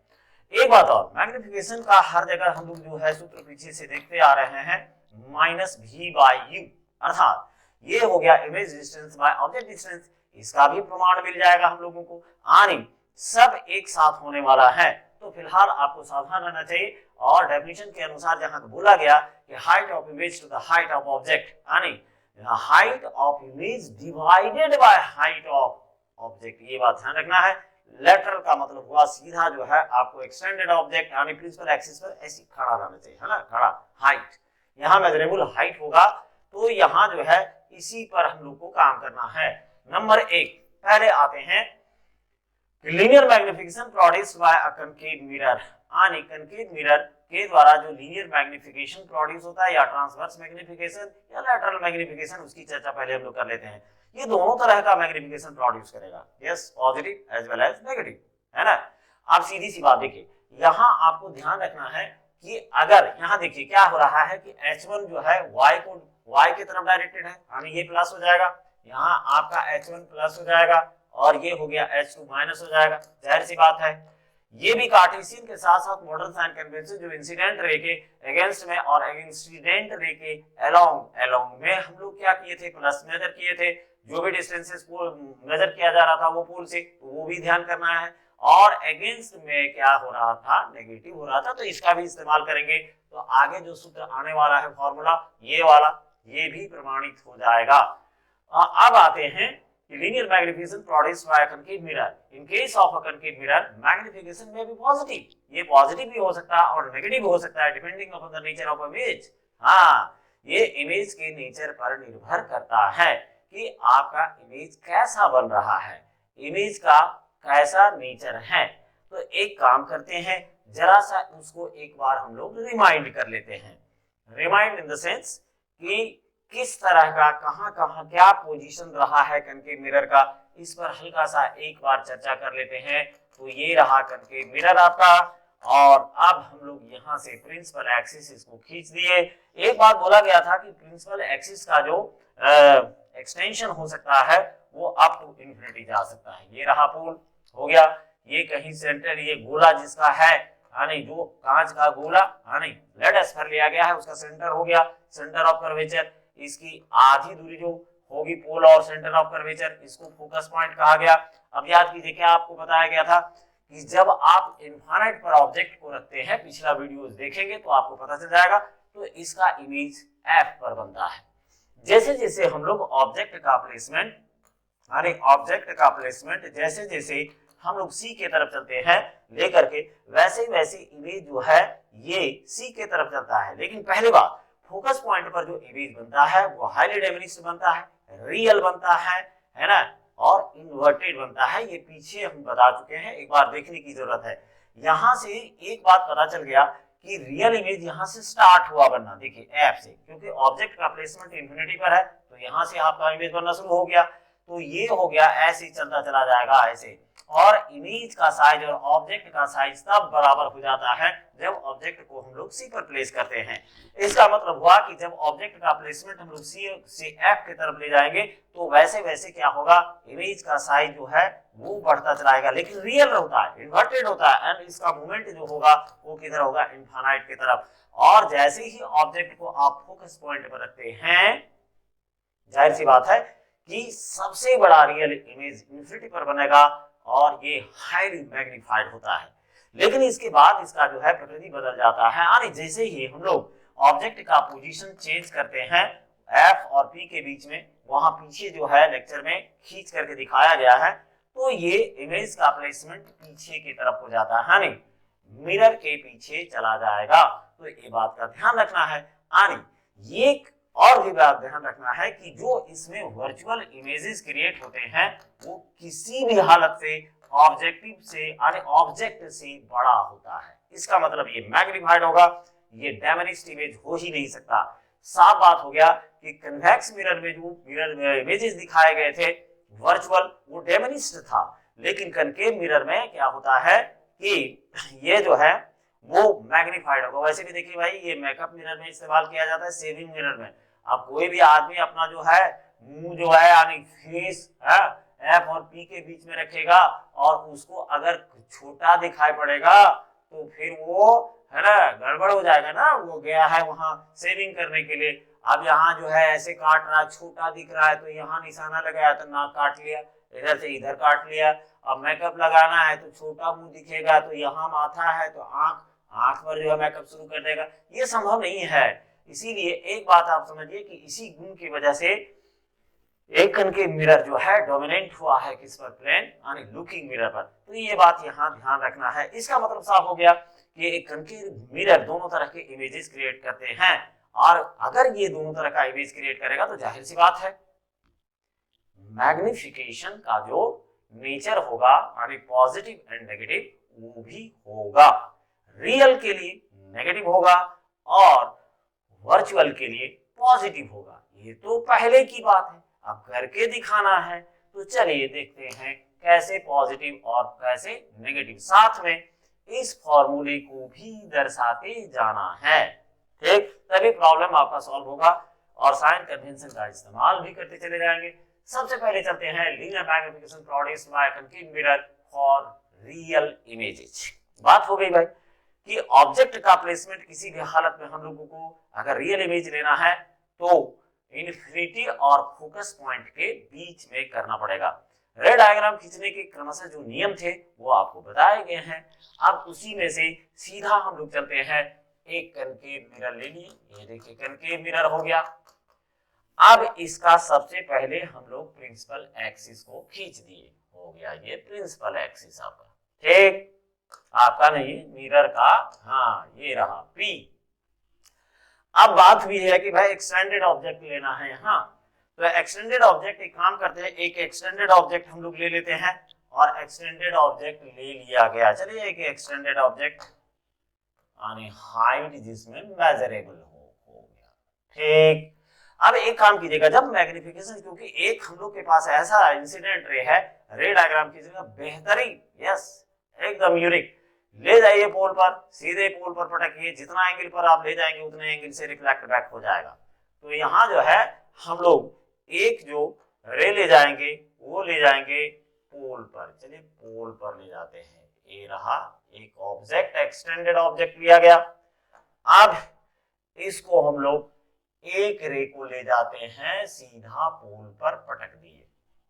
एक बात और, मैग्निफिकेशन का हर जगह हम लोग जो है सूत्र पीछे से देखते आ रहे हैं -v by u, अर्थात ये हो गया image distance by object distance, इसका भी प्रमाण मिल जाएगा हम लोगों को। यानी सब एक साथ होने वाला है, तो फिलहाल आपको सावधान रहना चाहिए। और डेफिनेशन के अनुसार जहां बोला गया कि height of image to the height of object, यानी height of image divided by height of object, ये बात ध्यान रखना है। लेटरल का मतलब हुआ सीधा जो है आपको एक्सटेंडेड ऑब्जेक्ट यानी प्रिंसिपल एक्सिस पर ऐसी खड़ा रहना चाहिए, है ना, खड़ा हाइट, यहाँ मेजरेबल हाइट होगा, तो यहाँ जो है इसी पर हम लोग को काम करना है। नंबर 1 पहले आते हैं linear magnification produced by a concave mirror, यानी कनकेव मिरर के द्वारा जो लीनियर मैग्निफिकेशन प्रोड्यूस होता है या ट्रांसवर्स मैग्निफिकेशन या लेटरल मैग्निफिकेशन, उसकी चर्चा पहले हम लोग कर लेते हैं। ये दोनों तरह का मैग्निफिकेशन प्रोड्यूस करेगा, yes, positive as well as negative, है ना। आप सीधी सी बात देखिए, यहाँ आपको ध्यान रखना है कि अगर यहाँ देखिए क्या हो रहा है कि h1 जो है y की तरफ डायरेक्टेड है, यानी ये प्लस हो जाएगा, यहाँ आपका h1 प्लस हो जाएगा और ये हो गया h2 माइनस हो जाएगा, जाहिर सी बात है। ये भी कार्टेशियन के साथ साथ मॉडर्न साइन कन्वेंशन जो इंसिडेंट रे के अगेंस्ट में और इंसिडेंट रे के अलोंग में हम लोग क्या किए थे, प्लस मेजर किए थे, जो भी डिस्टेंसेस को मेजर किया जा रहा था वो पोल से, तो वो भी ध्यान करना है। और अगेंस्ट में क्या हो रहा था, नेगेटिव हो रहा था, तो इसका भी इस्तेमाल करेंगे। तो आगे जो सूत्र आने वाला है फॉर्मूला ये वाला, ये भी प्रमाणित हो जाएगा। अब आते हैं linear magnification produced by concave mirror. In case of a concave mirror magnification में भी पॉजिटिव, ये पॉजिटिव भी हो सकता है और नेगेटिव भी हो सकता है depending upon the nature of image. हाँ, ये इमेज के नेचर पर निर्भर करता है कि आपका इमेज कैसा बन रहा है, इमेज का कैसा नेचर है। तो एक काम करते हैं, जरा सा उसको एक बार हम लोग रिमाइंड कर लेते हैं। रिमाइंड इन द सेंस कि किस तरह का, कहां कहां क्या पोजीशन रहा है कनकेव मिरर का, इस पर हल्का सा एक बार चर्चा कर लेते हैं। तो ये रहा कनकेव मिरर आपका, और अब हम लोग यहाँ से प्रिंसिपल एक्सिस इसको खींच दिए। एक बार बोला गया था कि प्रिंसिपल एक्सिस का जो एक्सटेंशन हो सकता है वो अप टू इंफिनिटी जा सकता है। ये रहा पोल हो गया, ये कहीं सेंटर, ये गोला जिसका है नहीं, जो कांच का गोला नहीं लेड स्फीयर लिया गया है, उसका सेंटर हो गया सेंटर ऑफ कर्वेचर। इसकी आधी दूरी जो होगी पोल और सेंटर ऑफ कर्वेचर, इसको फोकस पॉइंट कहा गया। अब याद कीजिए क्या आपको बताया गया था कि जब आप इनफाइनाइट पर ऑब्जेक्ट को रखते हैं, पिछला वीडियोस देखेंगे तो आपको पता चल जाएगा, तो इसका इमेज एफ पर बनता है। जैसे जैसे हम लोग ऑब्जेक्ट का प्लेसमेंट जैसे जैसे हम लोग सी के तरफ चलते हैं लेकर के, वैसे वैसे इमेज जो है ये सी के तरफ चलता है। लेकिन पहली बात, फोकस पॉइंट पर जो इमेज बनता है वो हाईली डिमिनिश्ड बनता है, रियल बनता है ना, और इन्वर्टेड बनता है। ये पीछे हम बता चुके हैं, एक बार देखने की जरूरत है। यहां से एक बात पता चल गया कि रियल इमेज यहां से स्टार्ट हुआ बनना, देखिए एफ से, क्योंकि ऑब्जेक्ट का प्लेसमेंट इंफिनिटी पर है तो यहां से आपका इमेज बनना शुरू हो गया। तो ये हो गया, ऐसे ही चलता चला जाएगा ऐसे, और इमेज का साइज और ऑब्जेक्ट का साइज तब बराबर हो जाता है जब ऑब्जेक्ट को हम लोग सी पर प्लेस करते हैं। इसका मतलब हुआ कि जब ऑब्जेक्ट का प्लेसमेंट हम लोग सी से एफ की तरफ ले जाएंगे तो वैसे वैसे क्या होगा, इमेज का साइज जो है वो बढ़ता चलाएगा, लेकिन रियल होता है, इन्वर्टेड होता है, एंड इसका मूवमेंट जो होगा वो किधर होगा, इनफाइनाइट की तरफ। और जैसे ही ऑब्जेक्ट को आप फोकस पॉइंट पर रखते हैं, जाहिर सी बात है कि सबसे बड़ा रियल इमेज इन्फिनिटी पर बनेगा और ये हाईली मैग्नीफाइड होता है। लेकिन इसके बाद इसका जो है प्रकृति बदल जाता है, यानी जैसे ही हम लोग ऑब्जेक्ट का पोजीशन चेंज करते हैं एफ और पी के बीच में, वहां पीछे जो है लेक्चर में खींच करके दिखाया गया है, तो ये इमेज का प्लेसमेंट पीछे की तरफ हो जाता है, यानी मिरर के पीछे चला जाएगा। तो ये बात का ध्यान रखना है। यानी ये और भी बात ध्यान रखना है कि जो इसमें वर्चुअल इमेजेस क्रिएट होते हैं वो किसी भी हालत से ऑब्जेक्टिव से यानी ऑब्जेक्ट से बड़ा होता है। इसका मतलब ये मैग्नीफाइड होगा, ये डिमिनिश्ड इमेज हो ही नहीं सकता। साफ बात हो गया कि कन्वेक्स मिरर में जो मिरर इमेजेस दिखाए गए थे वर्चुअल, वो डिमिनिश्ड था, लेकिन कनकेव मिरर में क्या होता है कि ये जो है वो मैग्नीफाइड होगा। वैसे भी देखिए भाई, ये मेकअप मिरर में इस्तेमाल किया जाता है, शेविंग मिरर में। अब कोई भी आदमी अपना जो है मुंह जो है यानी फेस एफ और पी के बीच में रखेगा और उसको अगर छोटा दिखाई पड़ेगा तो फिर वो है ना गड़बड़ हो जाएगा ना। वो गया है वहां शेविंग करने के लिए, अब यहाँ जो है ऐसे काट रहा है, छोटा दिख रहा है तो यहाँ निशाना लगाया तो नाक काट लिया, इधर से इधर काट लिया। अब मेकअप लगाना है तो छोटा मुंह दिखेगा तो यहाँ माथा है तो आंख पर जो है मेकअप शुरू कर देगा। ये संभव नहीं है। इसीलिए एक बात आप समझिए कि इसी गुण की वजह से एक कनकेव मिरर जो है डोमिनेंट हुआ है किस पर, प्लेन यानी लुकिंग मिरर पर। तो ये बात यहाँ ध्यान रखना है। इसका मतलब साफ हो गया कि एक कनकेव मिरर दोनों तरह के इमेजेस क्रिएट करते हैं, और अगर ये दोनों तरह का इमेज क्रिएट करेगा तो जाहिर सी बात है मैग्निफिकेशन का जो नेचर होगा यानी पॉजिटिव एंड नेगेटिव वो भी होगा। रियल के लिए नेगेटिव होगा और वर्चुअल के लिए पॉजिटिव होगा। ये तो पहले की बात है, अब करके दिखाना है। तो चलिए देखते हैं कैसे पॉजिटिव और कैसे नेगेटिव, साथ में इस फॉर्मूले को भी दर्शाते जाना है। ठीक, तभी प्रॉब्लम आपका सॉल्व होगा और साइन कन्वेंशन का इस्तेमाल भी करते चले जाएंगे। सबसे पहले चलते हैं linear magnification produced by concave mirror for real images. बात हो गई भाई कि ऑब्जेक्ट का प्लेसमेंट किसी भी हालत में हम लोगों को अगर रियल इमेज लेना है तो इन्फिनिटी और फोकस पॉइंट के बीच में करना पड़ेगा। रेड डायग्राम खींचने के क्रमशः जो नियम थे वो आपको बताए गए हैं। अब उसी में से सीधा हम लोग चलते हैं, एक कनकेव मिरर ले लिए, ये देखिए कनकेव मिरर हो गया। अब इसका सबसे पहले हम लोग प्रिंसिपल एक्सिस को खींच दिए, हो गया ये प्रिंसिपल एक्सिस आपका। ठीक, आपका नहीं मिरर का, हाँ ये रहा पी। अब बात हुई है कि भाई एक्सटेंडेड ऑब्जेक्ट लेना है। हाँ, तो एक्सटेंडेड ऑब्जेक्ट एक काम करते हैं, एक एक्सटेंडेड ऑब्जेक्ट हम लोग ले लेते हैं और एक्सटेंडेड ऑब्जेक्ट ले लिया गया। चलिए एक एक्सटेंडेड ऑब्जेक्ट यानी हाइट जिसमें मेजरेबल हो गया। ठीक, अब एक काम कीजिएगा, जब मैग्निफिकेशन, क्योंकि एक हम लोग के पास ऐसा इंसिडेंट रे है, रे डायग्राम कीजिएगा बेहतरीन, यस एकदम यूनिक, ले जाइए पोल पर, सीधे पोल पर पटकिए, जितना एंगल पर आप ले जाएंगे उतने एंगल से रिफ्लेक्ट बैक हो जाएगा। तो यहाँ जो है हम लोग एक जो रे ले जाएंगे वो ले जाएंगे पोल पर। चलिए पोल पर ले जाते हैं, ये रहा एक ऑब्जेक्ट, एक्सटेंडेड ऑब्जेक्ट लिया गया। अब इसको हम लोग एक रे को ले जाते हैं सीधा पोल पर पटक दिए,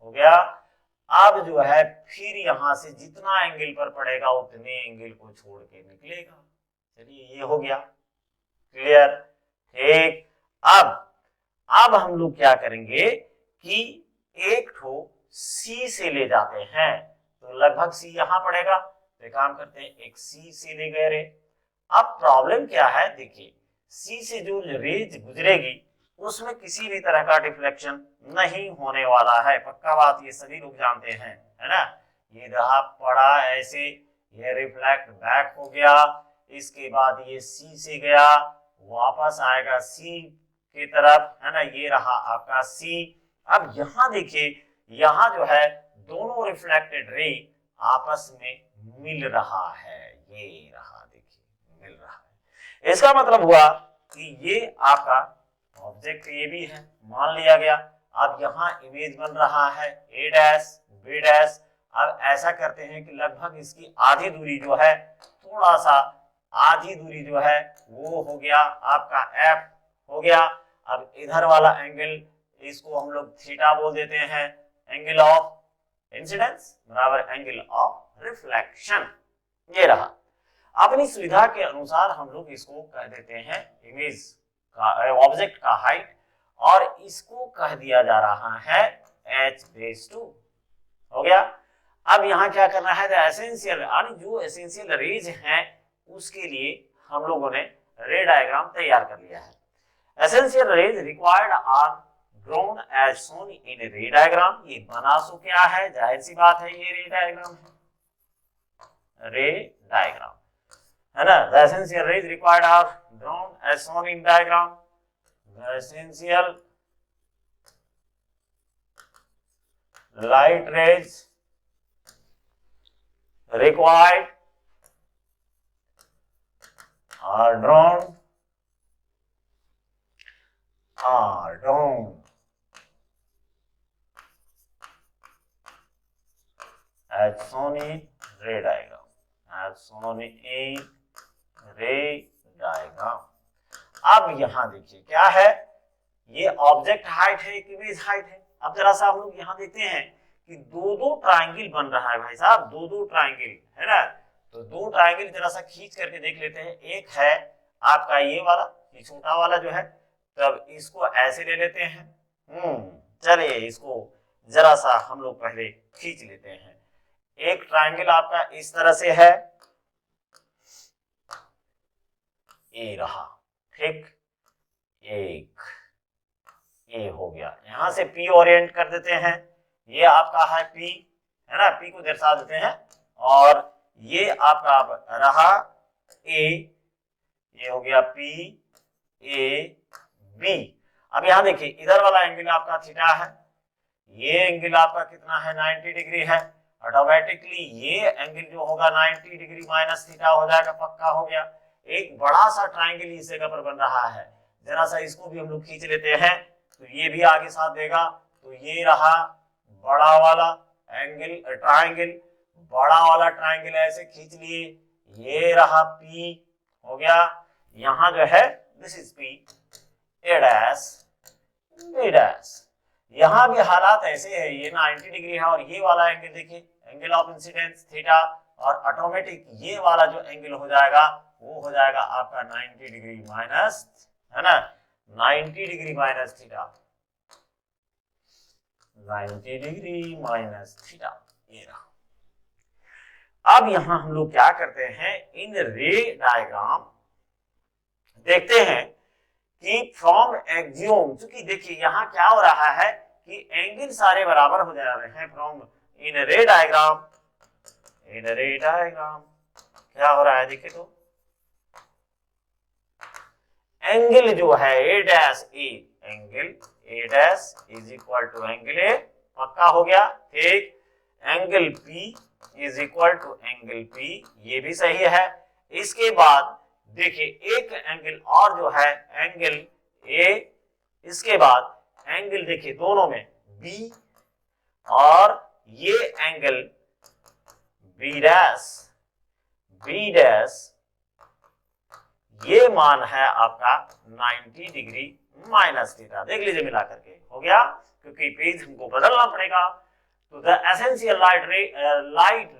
हो गया। अब जो है फिर यहां से जितना एंगल पर पड़ेगा उतने एंगल को छोड़ के निकलेगा। चलिए ये हो गया क्लियर, ठीक। अब हम लोग क्या करेंगे कि एक ठो सी से ले जाते हैं, तो लगभग सी यहां पड़ेगा, तो काम करते हैं एक सी से ले गए रे। अब प्रॉब्लम क्या है, देखिए सी से जो रेज गुजरेगी उसमें किसी भी तरह का डिफ्लेक्शन नहीं होने वाला है, पक्का बात ये सभी लोग जानते हैं, है ना। ये रहा पड़ा ऐसे, ये रिफ्लेक्ट बैक हो गया, इसके बाद ये सी से गया वापस आएगा सी की तरफ, है ना, ये रहा आपका सी। अब यहाँ देखिए, यहाँ जो है दोनों रिफ्लेक्टेड रे आपस में मिल रहा है, ये रहा देखिए मिल रहा है। इसका मतलब हुआ कि ये आपका ऑब्जेक्ट ये भी है, मान लिया गया। अब यहाँ इमेज बन रहा है ए डैश बी डैश। अब ऐसा करते हैं कि लगभग इसकी आधी दूरी जो है, थोड़ा सा आधी दूरी जो है वो हो गया आपका एफ हो गया। अब इधर वाला एंगल इसको हम लोग थीटा बोल देते हैं, एंगल ऑफ इंसिडेंस बराबर एंगल ऑफ रिफ्लेक्शन, ये रहा। अपनी सुविधा के अनुसार हम लोग इसको कह देते हैं इमेज का, ऑब्जेक्ट का हाइट, और इसको कह दिया जा रहा है h/2, हो गया। अब यहाँ क्या करना है, एसेंशियल जो एसेंशियल रेज हैं उसके लिए हम लोगों ने रे डायग्राम तैयार कर लिया है। Essential rays required are drawn as shown in ray diagram. ये बना सो क्या है, जाहिर सी बात है ये रे डायग्राम है, रे डायग्राम है ना। The essential rays required are drawn as shown in diagram. The essential light rays required are drawn as shown in ray diagram, as shown in रे डायग्राम। अब यहां देखिए क्या है, ये ऑब्जेक्ट हाइट है, एक इमेज हाइट है। अब जरा सा हम लोग यहाँ देखते हैं कि दो ट्रायंगल बन रहा है भाई साहब, दो ट्रायंगल है ना। तो दो ट्रायंगल जरा सा खींच करके देख लेते हैं। एक है आपका ये वाला, ये छोटा वाला जो है, तब इसको ऐसे ले लेते हैं। चलिए इसको जरा सा हम लोग पहले खींच लेते हैं। एक ट्रायंगल आपका इस तरह से है, ये रहा, ठीक, एक ये हो गया। यहां से P ओरिएंट कर देते हैं, ये आपका है P, है ना, P को दर्शा देते हैं, और ये आपका रहा A, ये हो गया P A B। अब यहां देखिए इधर वाला एंगल आपका थीटा है, ये एंगल आपका कितना है 90 डिग्री है। ऑटोमेटिकली ये एंगल जो होगा 90 डिग्री माइनस थीटा हो जाएगा, पक्का हो गया। एक बड़ा सा ट्रायंगल इस जगह पर बन रहा है, जरा सा इसको भी हम लोग खींच लेते हैं, तो ये भी आगे साथ देगा। तो ये रहा बड़ा वाला एंगल ट्रायंगल, बड़ा वाला ट्रायंगल ऐसे खींच लिए, ये रहा P हो गया। यहाँ जो है this is P A dash B dash. यहाँ भी हालात ऐसे है, ये 90 डिग्री है, और ये वाला एंगल देखिए एंगल ऑफ इंसिडेंस थीटा, और ऑटोमेटिक ये वाला जो एंगल हो जाएगा वो हो जाएगा आपका 90 डिग्री माइनस, है ना, 90 degree minus theta, 90 degree minus theta, ये रहा। अब यहां हम लोग क्या करते हैं, इन रे डायग्राम देखते हैं कि फ्रॉम एक्सियोम, क्योंकि देखिए यहां क्या हो रहा है कि एंगल सारे बराबर हो जा रहे हैं। From in ray diagram, in ray diagram क्या हो रहा है देखिए, तो एंगल जो है A dash A, angle A dash is equal to angle A, पक्का हो गया। ठीक, angle P is equal to angle P, ये भी सही है। इसके बाद देखिए एक एंगल और जो है एंगल ए, इसके बाद एंगल देखिए दोनों में बी, और ये angle B dash, B dash ये मान है आपका 90 डिग्री माइनस थीटा। देख लीजिए मिला करके हो गया, क्योंकि पेज हमको बदलना पड़ेगा। तो the essential light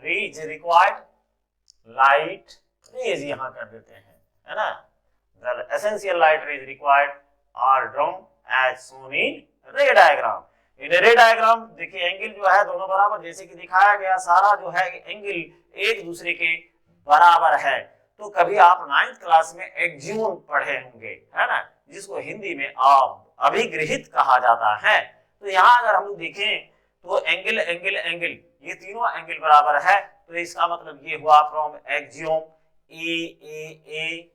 rays required, light rays यहां कर देते हैं, है ना। The essential light rays required are drawn as shown in ray diagram. In ray diagram देखिए एंगल जो है दोनों बराबर, जैसे कि दिखाया गया सारा जो है एंगल एक दूसरे के बराबर है। तो कभी आप 9th क्लास में एक्जियोम पढ़े होंगे, है ना, जिसको हिंदी में अभिगृहित कहा जाता है। तो यहाँ अगर हम लोग देखें तो एंगल एंगल एंगल ये तीनों एंगल बराबर है, तो इसका मतलब ये हुआ फ्रॉम एक्जियोम ए,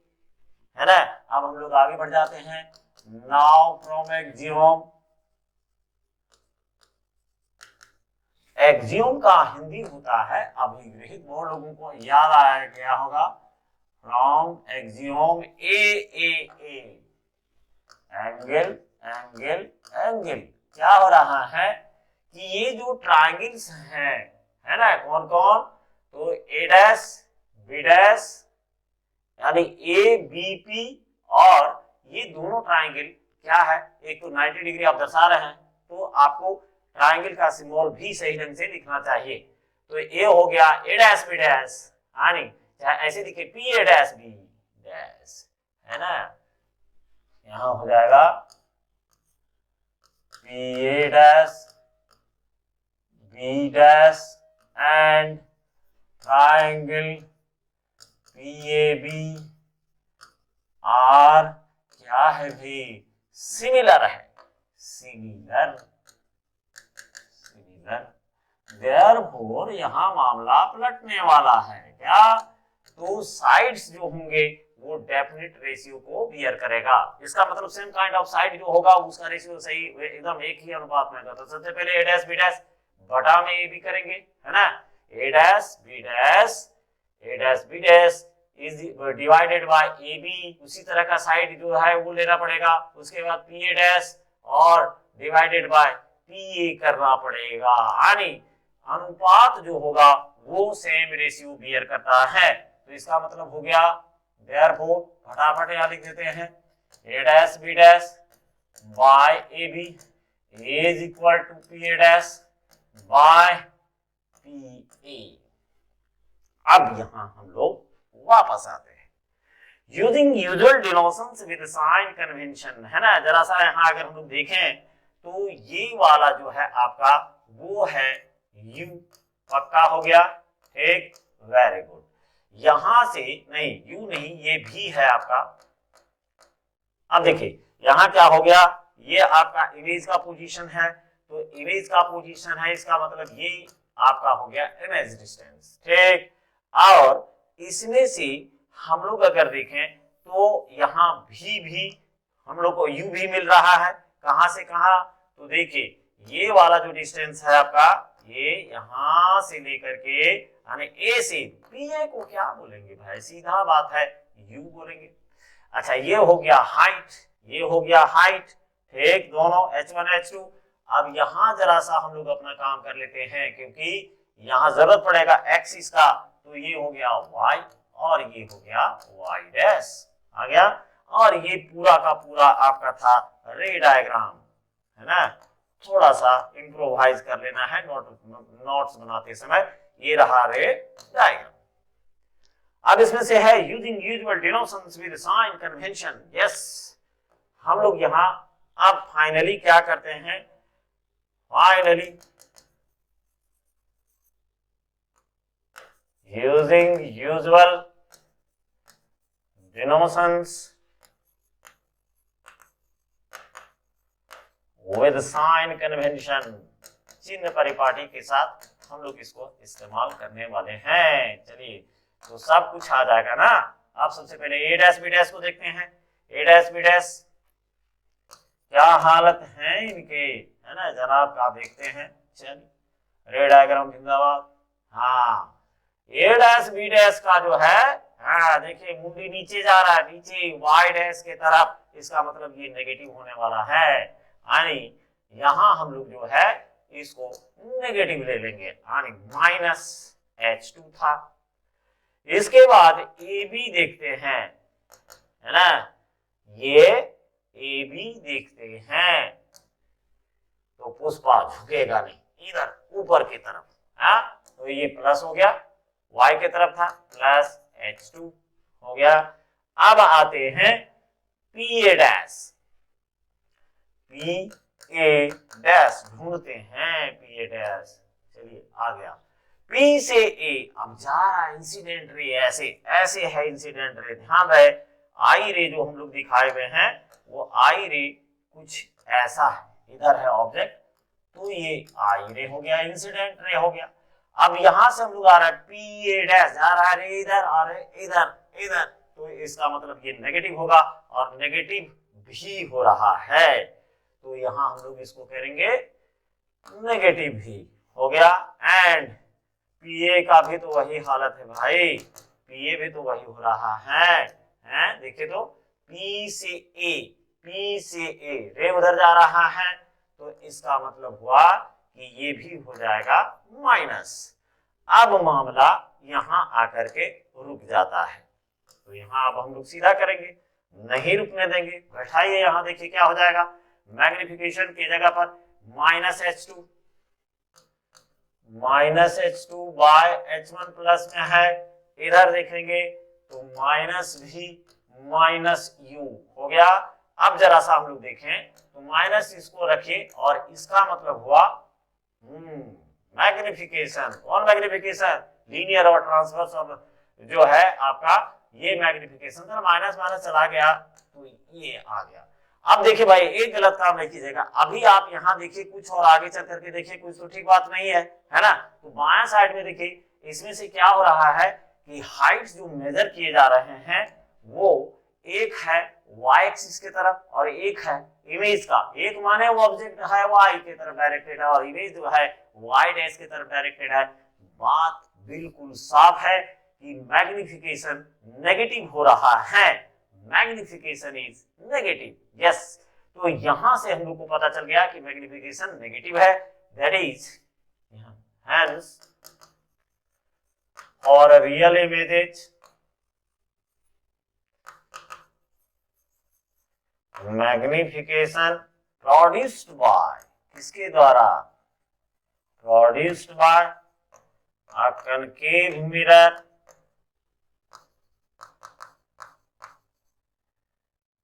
है ना। अब हम लोग आगे बढ़ जाते हैं। नाउ फ्रॉम एक्जियोम, एक्जियोम का हिंदी होता है अभिगृहित, बहुत लोगों को याद आया गया होगा। From Axiom A, angle angle angle, क्या हो रहा है कि ये जो ट्रायंगल्स हैं, है ना, कौन कौन, तो ए डैश बी डैश यानी ए बी पी, और ये दोनों ट्रायंगल क्या है, एक तो 90 डिग्री आप दर्शा रहे हैं, तो आपको ट्रायंगल का सिंबल भी सही ढंग से लिखना चाहिए। तो ए हो गया ए डैश बी डैश, यानी चाहे ऐसे लिखे P A dash B dash, है ना, यहां हो जाएगा P A dash B dash and triangle P A B are क्या है भी, सिमिलर है, सिमिलर, देयरफॉर यहां मामला पलटने वाला है क्या, तो साइड्स जो होंगे वो डेफिनेट रेशियो को बियर करेगा। इसका मतलब सेम काइंड ऑफ साइड जो होगा उसका रेशियो सही एकदम एक ही अनुपात में होगा। तो सबसे पहले ए डैश बी डैश बटा में ए बी करेंगे, है ना, A dash B dash is divided by A B, उसी तरह का साइड जो है वो लेना पड़ेगा। उसके बाद पी ए डैश और डिवाइडेड बाय पी ए करना पड़ेगा, यानी अनुपात जो होगा वो सेम रेशियो बियर करता है। तो इसका मतलब हो गया देयरफॉर, फटाफट यहां लिख देते हैं, A dash B dash by A B is equal to P A dash by P A. अब यहां हम लोग वापस आते हैं, using usual denotations with sign convention, है ना। जरा सा यहां अगर हम लोग देखें तो ये वाला जो है आपका वो है यू, पक्का हो गया, ठीक, वेरी गुड। यहां से नहीं, यू नहीं, ये भी है आपका। अब देखिए यहां क्या हो गया, ये आपका इमेज का पोजीशन है, तो इमेज का पोजीशन है, इसका मतलब ये आपका हो गया इमेज डिस्टेंस, ठीक। और इसमें से हम लोग अगर देखें तो यहां भी हम लोग को यू भी मिल रहा है, कहां से कहां, तो देखिए ये वाला जो डिस्टेंस है आपका, ये यहां से लेकर के यानी ए से पी ए को क्या बोलेंगे भाई, सीधा बात है यू बोलेंगे। अच्छा ये हो गया हाइट, ये हो गया हाइट, ठीक, दोनों h1 h2। अब यहां जरा सा हम लोग अपना काम कर लेते हैं, क्योंकि यहां जरूरत पड़ेगा एक्सिस का, तो ये हो गया y और ये हो गया y डैश आ गया। और ये पूरा का पूरा आपका था रे डायग्राम, है ना, थोड़ा सा इम्प्रोवाइज कर लेना है नोट्स बनाते समय। ये रहा रे डायग्राम। अब इसमें से है using usual denotations with sign convention, yes, हम लोग यहां अब फाइनली क्या करते हैं, finally using usual denotations with sign convention, चिन्ह परिपाटी के साथ हम लोग इसको इस्तेमाल करने वाले हैं। चलिए तो सब कुछ आ जाएगा ना। अब सबसे पहले ए डैश बी डैश को देखते हैं। ए डैश बी डैश क्या हालत है इनके, है ना जनाब, का देखते हैं। चलिए रे डायग्राम जिंदाबाद। हाँ, ए डैश बी डैश का जो है, हाँ देखिए मुंडी नीचे जा रहा है, नीचे वाई डैश के तरफ, इसका मतलब ये नेगेटिव होने वाला है, यानी यहां हम लोग जो है इसको नेगेटिव ले लेंगे, यानी माइनस H2 था। इसके बाद ए बी देखते हैं, है ना, ये ए बी देखते हैं, तो पुष्पा झुकेगा नहीं इधर ऊपर की तरफ, हाँ तो ये प्लस हो गया, y की तरफ था प्लस H2 हो गया। अब आते हैं P A dash, P A dash ढूंढते हैं, पी ए डैश, चलिए आ गया P से A, अब जा रहा है इंसिडेंट रे, ऐसे ऐसे है इंसिडेंट रे, ध्यान रहे आई रे जो हम लोग दिखाए हुए हैं वो आई रे कुछ ऐसा है, इधर है ऑब्जेक्ट, तो ये आई रे हो गया, इंसिडेंट रे हो गया। अब यहां से हम लोग आ रहा है पी ए डैश, जा रहा है इधर, आ रहे इधर इधर, तो इसका मतलब ये नेगेटिव होगा, और नेगेटिव भी हो रहा है, तो यहां हम लोग इसको करेंगे नेगेटिव भी हो गया। एंड पीए का भी तो वही हालत है भाई, पीए भी तो वही हो रहा है देखिए तो पी से ए, पी से ए रे उधर जा रहा है, तो इसका मतलब हुआ कि ये भी हो जाएगा माइनस। अब मामला यहां आकर के रुक जाता है, तो यहां अब हम लोग सीधा करेंगे, नहीं रुकने देंगे, बैठाइए यहां, देखिए क्या हो जाएगा, मैग्निफिकेशन की जगह पर minus H2, minus H2 bye H1 plus में है, इधर देखेंगे तो माइनस भी माइनस U हो गया। अब जरा सा हम लोग देखें तो माइनस इसको रखिए, और इसका मतलब हुआ मैग्निफिकेशन, कौन मैग्निफिकेशन, लीनियर और ट्रांसवर्स, और जो है आपका ये मैग्निफिकेशन था, माइनस माइनस चला गया तो ये आ गया। अब देखिए भाई एक गलत काम नहीं कीजिएगा, अभी आप यहाँ देखिए कुछ और आगे चल करके देखिए कुछ तो ठीक बात नहीं है ना, तो बाएं साइड में देखिए इसमें से क्या हो रहा है कि हाइट्स जो मेजर किए जा रहे हैं वो एक है y एक्सिस की तरफ और एक है इमेज का, एक माने वो ऑब्जेक्ट है y की तरफ डायरेक्टेड है और इमेज जो है y डैश की तरफ डायरेक्टेड है। बात बिल्कुल साफ है कि मैग्निफिकेशन नेगेटिव हो रहा है, मैग्निफिकेशन इज नेगेटिव, यस। तो यहां से हम लोग को पता चल गया कि मैग्निफिकेशन नेगेटिव है, दैट इज हेंस और real images magnification produced bye, किसके द्वारा, produced by a concave mirror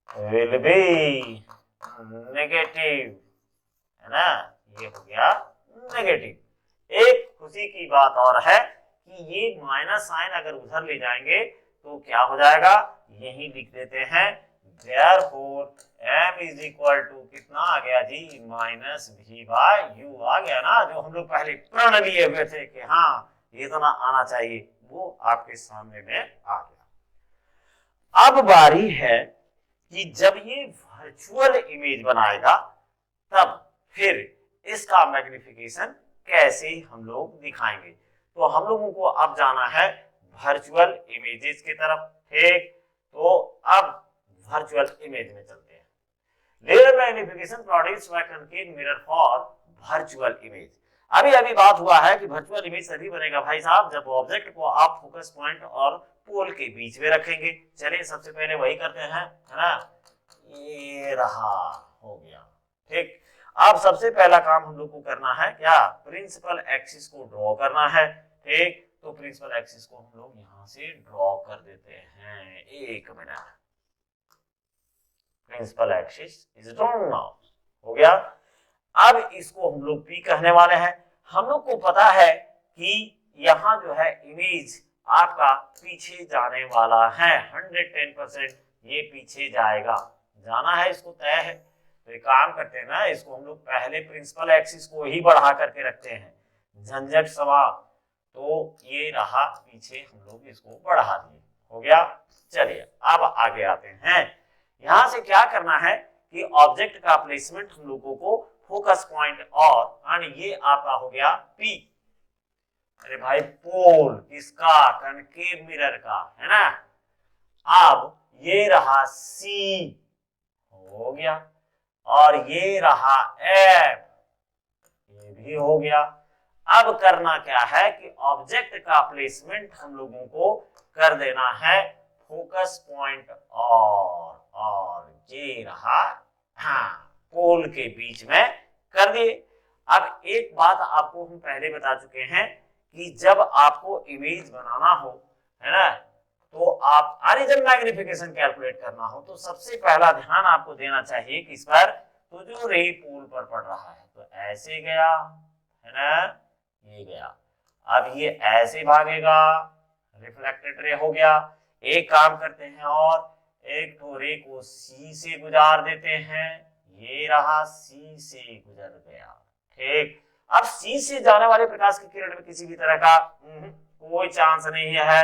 will be negative, है ना, ये हो गया नेगेटिव। एक खुशी की बात और है कि ये माइनस साइन अगर उधर ले जाएंगे तो क्या हो जाएगा, यही लिख देते हैं, therefore m is equal to कितना आ गया जी, माइनस v बाय u आ गया ना, जो हम लोग पहले प्रण लिए हुए थे कि हाँ ये तो ना आना चाहिए, वो आपके सामने में आ गया। अब बारी है कि जब ये वर्चुअल इमेज बनाएगा तब फिर इसका मैग्निफिकेशन कैसे हम लोग दिखाएंगे, तो हम लोगों को अब जाना है वर्चुअल इमेजेस की तरफ, ठीक, तो अब वर्चुअल इमेज में चलते हैं। Layer magnification produced by concave mirror for virtual image. अभी अभी बात हुआ है कि वर्चुअल इमेज तभी बनेगा भाई साहब जब ऑब्जेक्ट को आप फोकस पॉइंट और पोल के बीच में रखेंगे। चलिए सबसे पहले वही करते हैं, है ना, ये रहा हो गया, ठीक। अब सबसे पहला काम हम लोग को करना है क्या, प्रिंसिपल एक्सिस को ड्रॉ करना है, ठीक, तो प्रिंसिपल एक्सिस को हम लोग यहां से ड्रॉ कर देते हैं, एक minute, principal axis is drawn now, हो गया। अब इसको हम लोग P कहने वाले हैं। हम लोग को पता है कि यहाँ जो है इमेज आपका पीछे जाने वाला है, 110% ये पीछे जाएगा, जाना है, इसको तय है। तो एक काम करते हैं ना, इसको हम लोग पहले प्रिंसिपल एक्सिस को ही बढ़ा करके रखते हैं, झंझट सवा, तो ये रहा पीछे, हम लोग इसको बढ़ा दिए, हो गया। चलिए अब आगे आते हैं, यहां से क्या करना है कि ऑब्जेक्ट का प्लेसमेंट हम लोगों को फोकस पॉइंट और ये आपका हो गया P। अरे भाई पोल किसका, कनकेव मिरर का, है ना। अब ये रहा C हो गया, और ये रहा F, ये भी हो गया। अब करना क्या है कि ऑब्जेक्ट का प्लेसमेंट हम लोगों को कर देना है फोकस पॉइंट और ये रहा, हाँ, पोल के बीच में कर दिए। अब एक बात आपको हम पहले बता चुके हैं कि जब आपको इमेज बनाना हो, है ना, तो आप जब मैग्निफिकेशन कैलकुलेट करना हो तो सबसे पहला ध्यान आपको देना चाहिए कि इस पर तो जो रे पोल पर पड़ रहा है तो ऐसे गया, है ना, ये गया। अब ये ऐसे भागेगा, रिफ्लेक्टेड रे हो गया। एक काम करते हैं और एक तो रे को सी से गुजार देते हैं, ये रहा सी से गुजर गया, ठीक। अब सी से जाने वाले प्रकाश की किरण में किसी भी तरह का कोई चांस नहीं है।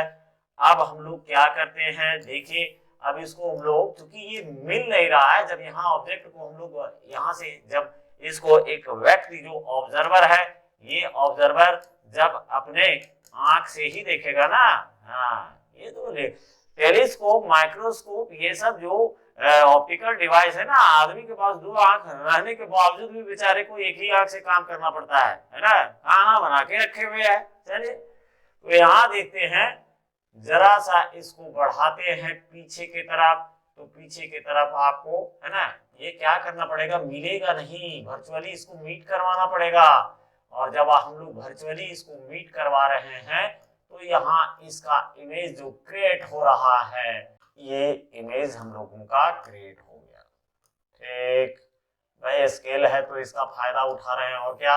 अब हम लोग क्या करते हैं, देखिए अब इसको हम लोग, क्योंकि ये मिल नहीं रहा है, जब यहाँ ऑब्जेक्ट को हम लोग यहाँ से जब इसको एक व्यक्ति जो ऑब्जर्वर है, ये ऑब्जर्वर जब अपने आंख से ही देखेगा ना, हाँ, ये तो टेलीस्कोप, माइक्रोस्कोप, ये सब जो ऑप्टिकल डिवाइस है ना, आदमी के पास दो आंख रहने के बावजूद भी बेचारे को एक ही आंख से काम करना पड़ता है ना, खाना बना के रखे हुए है। चलिए तो यहाँ देखते हैं, जरा सा इसको बढ़ाते हैं पीछे की तरफ, तो पीछे की तरफ आपको, है ना, ये क्या करना पड़ेगा, मिलेगा नहीं, वर्चुअली इसको मीट करवाना पड़ेगा। और जब हम लोग वर्चुअली इसको मीट करवा रहे हैं तो यहाँ इसका इमेज जो क्रिएट हो रहा है, ये इमेज हम लोगों का क्रिएट हो गया, ठीक भाई। स्केल है तो इसका फायदा उठा रहे हैं, और क्या,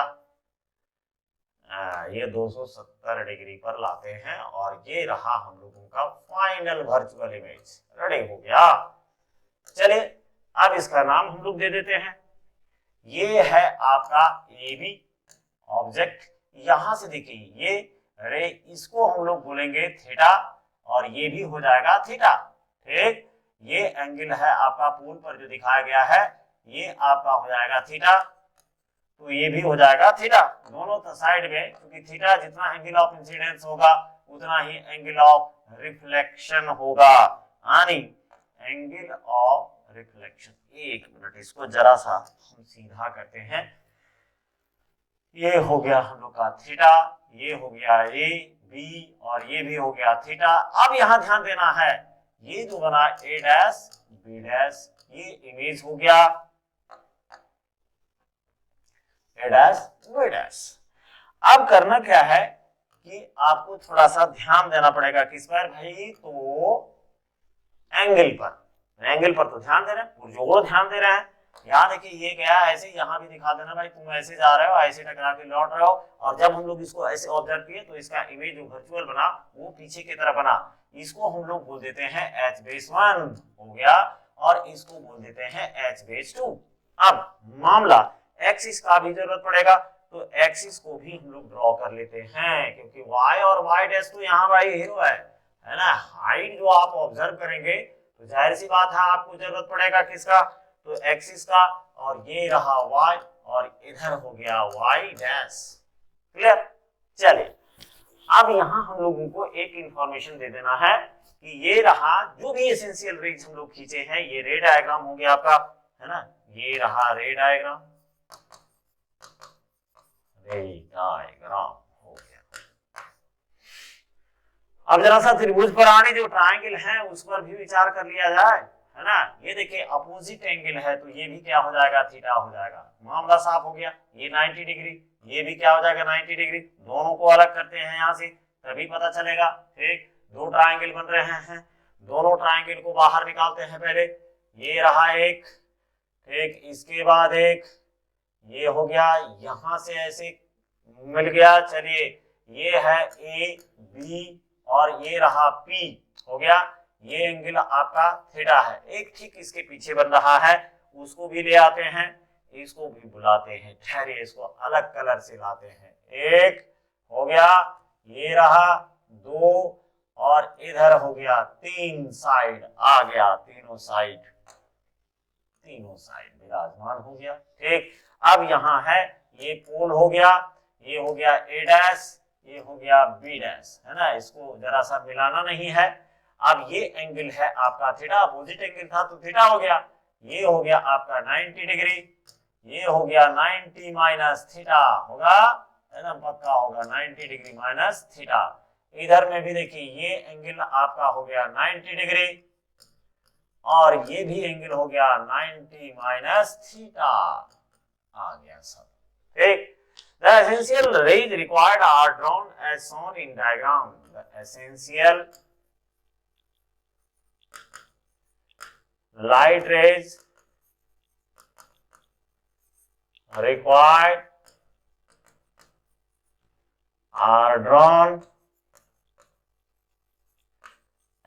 ये 270 डिग्री पर लाते हैं, और ये रहा हम लोगों का फाइनल वर्चुअल इमेज, रेडी हो गया। चलिए अब इसका नाम हम लोग दे देते हैं, ये है आपका ए बी ऑब्जेक्ट। यहां से देखिए ये रे, इसको हम लोग बोलेंगे थीटा, और ये भी हो जाएगा थीटा, ठीक। ये एंगल है आपका पोल पर जो दिखाया गया है, ये आपका हो जाएगा थीटा, तो ये भी हो जाएगा थीटा, दोनों साइड में, क्योंकि थीटा जितना एंगल ऑफ इंसिडेंस होगा उतना ही एंगल ऑफ रिफ्लेक्शन होगा, यानी एंगल ऑफ रिफ्लेक्शन। एक मिनट, इसको जरा सा हम सीधा करते हैं, ये हो गया हम लोग का थीटा, ये हो गया ए बी, और ये भी हो गया थीटा। अब यहां ध्यान देना है, ये जो बना ए डैश बी डैश, ये इमेज हो गया ए डैश बी डैश। अब करना क्या है कि आपको थोड़ा सा ध्यान देना पड़ेगा किस पर भाई, तो एंगल पर तो ध्यान दे रहे हैं, पुरजोर ध्यान दे रहे हैं। यहाँ देखिए ये गया ऐसे, यहाँ भी दिखा देना भाई, तुम ऐसे जा रहे हो, ऐसे टकरा के लौट रहे हो, और जब हम लोग इसको ऐसे ऑब्जर्व किए तो इसका इमेज जो वर्चुअल बना वो पीछे की तरफ बना, इसको हम लोग बोल देते हैं h-1 हो गया, और इसको बोल देते हैं h-2। अब मामला एक्सिस का भी जरूरत पड़ेगा, तो एक्सिस को भी हम लोग ड्रॉ कर लेते हैं, क्योंकि y और y डैश तो यहाँ भाई हीरो है ना, हाइट जो आप ऑब्जर्व करेंगे तो जाहिर सी बात है आपको जरूरत पड़ेगा किसका, तो एक्सिस का, और ये रहा y, और इधर हो गया y डैश, क्लियर। चलिए अब यहाँ हम लोगों को एक इंफॉर्मेशन दे देना है कि ये रहा जो भी एसेंशियल रेज हम लोग खींचे हैं, ये रे डायग्राम हो गया आपका, है ना, ये रहा रे डायग्राम हो गया। अब जरा सा त्रिभुज पर आने जो ट्रायंगल है उस पर भी विचार कर लिया जाए, है ना। ये देखिए अपोजिट एंगल है, तो ये भी क्या हो जाएगा, थीटा हो जाएगा, मामला साफ हो गया। ये 90 डिग्री, ये भी क्या हो जाएगा 90 डिग्री, दोनों को अलग करते हैं यहाँ से तभी पता चलेगा, ठीक। दो ट्रायंगल बन रहे हैं, दोनों ट्रायंगल को बाहर निकालते हैं पहले, ये रहा एक, ठीक, इसके बाद एक, ये हो गया, यहां से ऐसे मिल गया। चलिए ये है ए बी, और ये रहा पी हो गया, ये एंगल आपका थीटा है, एक ठीक इसके पीछे बन रहा है, उसको भी ले आते हैं, इसको भी बुलाते हैं, ठहरिए इसको अलग कलर से लाते हैं, एक हो गया, ये रहा दो, और इधर हो गया तीन, साइड आ गया, तीनों साइड तीनों साइड विराजमान हो गया। ठीक, अब यहाँ है ये पोल हो गया, ये हो गया ए डैश, ये हो गया बी डैश, है ना, इसको जरा सा मिलाना नहीं है। अब ये एंगल है आपका थीटा, अपोजिट एंगल था तो थीटा हो गया, ये हो गया आपका 90 डिग्री, ये हो गया 90 माइनस थीटा होगा, है ना, पक्का होगा 90 डिग्री माइनस थीटा। इधर में भी देखिए ये एंगल आपका हो गया 90 डिग्री और ये भी एंगल हो गया 90 माइनस थीटा, आ गया सब। ठीक, the essential rays required are drawn as shown in diagram. The essential light rays required are drawn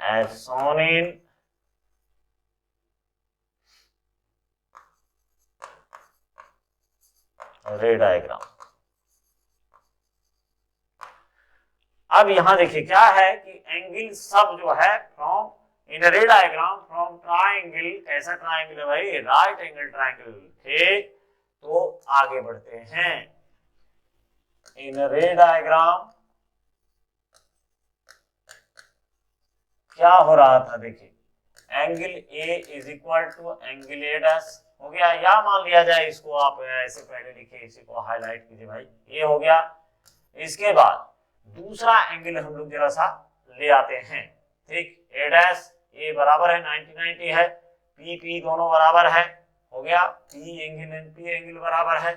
as shown in रे डायग्राम। अब यहां देखिए क्या है कि एंगल सब जो है from in ray diagram from triangle, कैसा ट्राइंगल है भाई, राइट एंगल ट्राइंगल। ठीक, तो आगे बढ़ते हैं। इन रे डायग्राम क्या हो रहा था, देखिए angle A is equal to angle A dash हो गया, या मान लिया जाए इसको, आप ऐसे पहले लिखे, इसी को हाईलाइट कीजिए भाई, ये हो गया। इसके बाद दूसरा एंगल हम लोग जरा सा ले आते हैं। ठीक, ए डैश ए बराबर है 90 90 है, पी पी दोनों बराबर है, हो गया P angle and P angle बराबर है,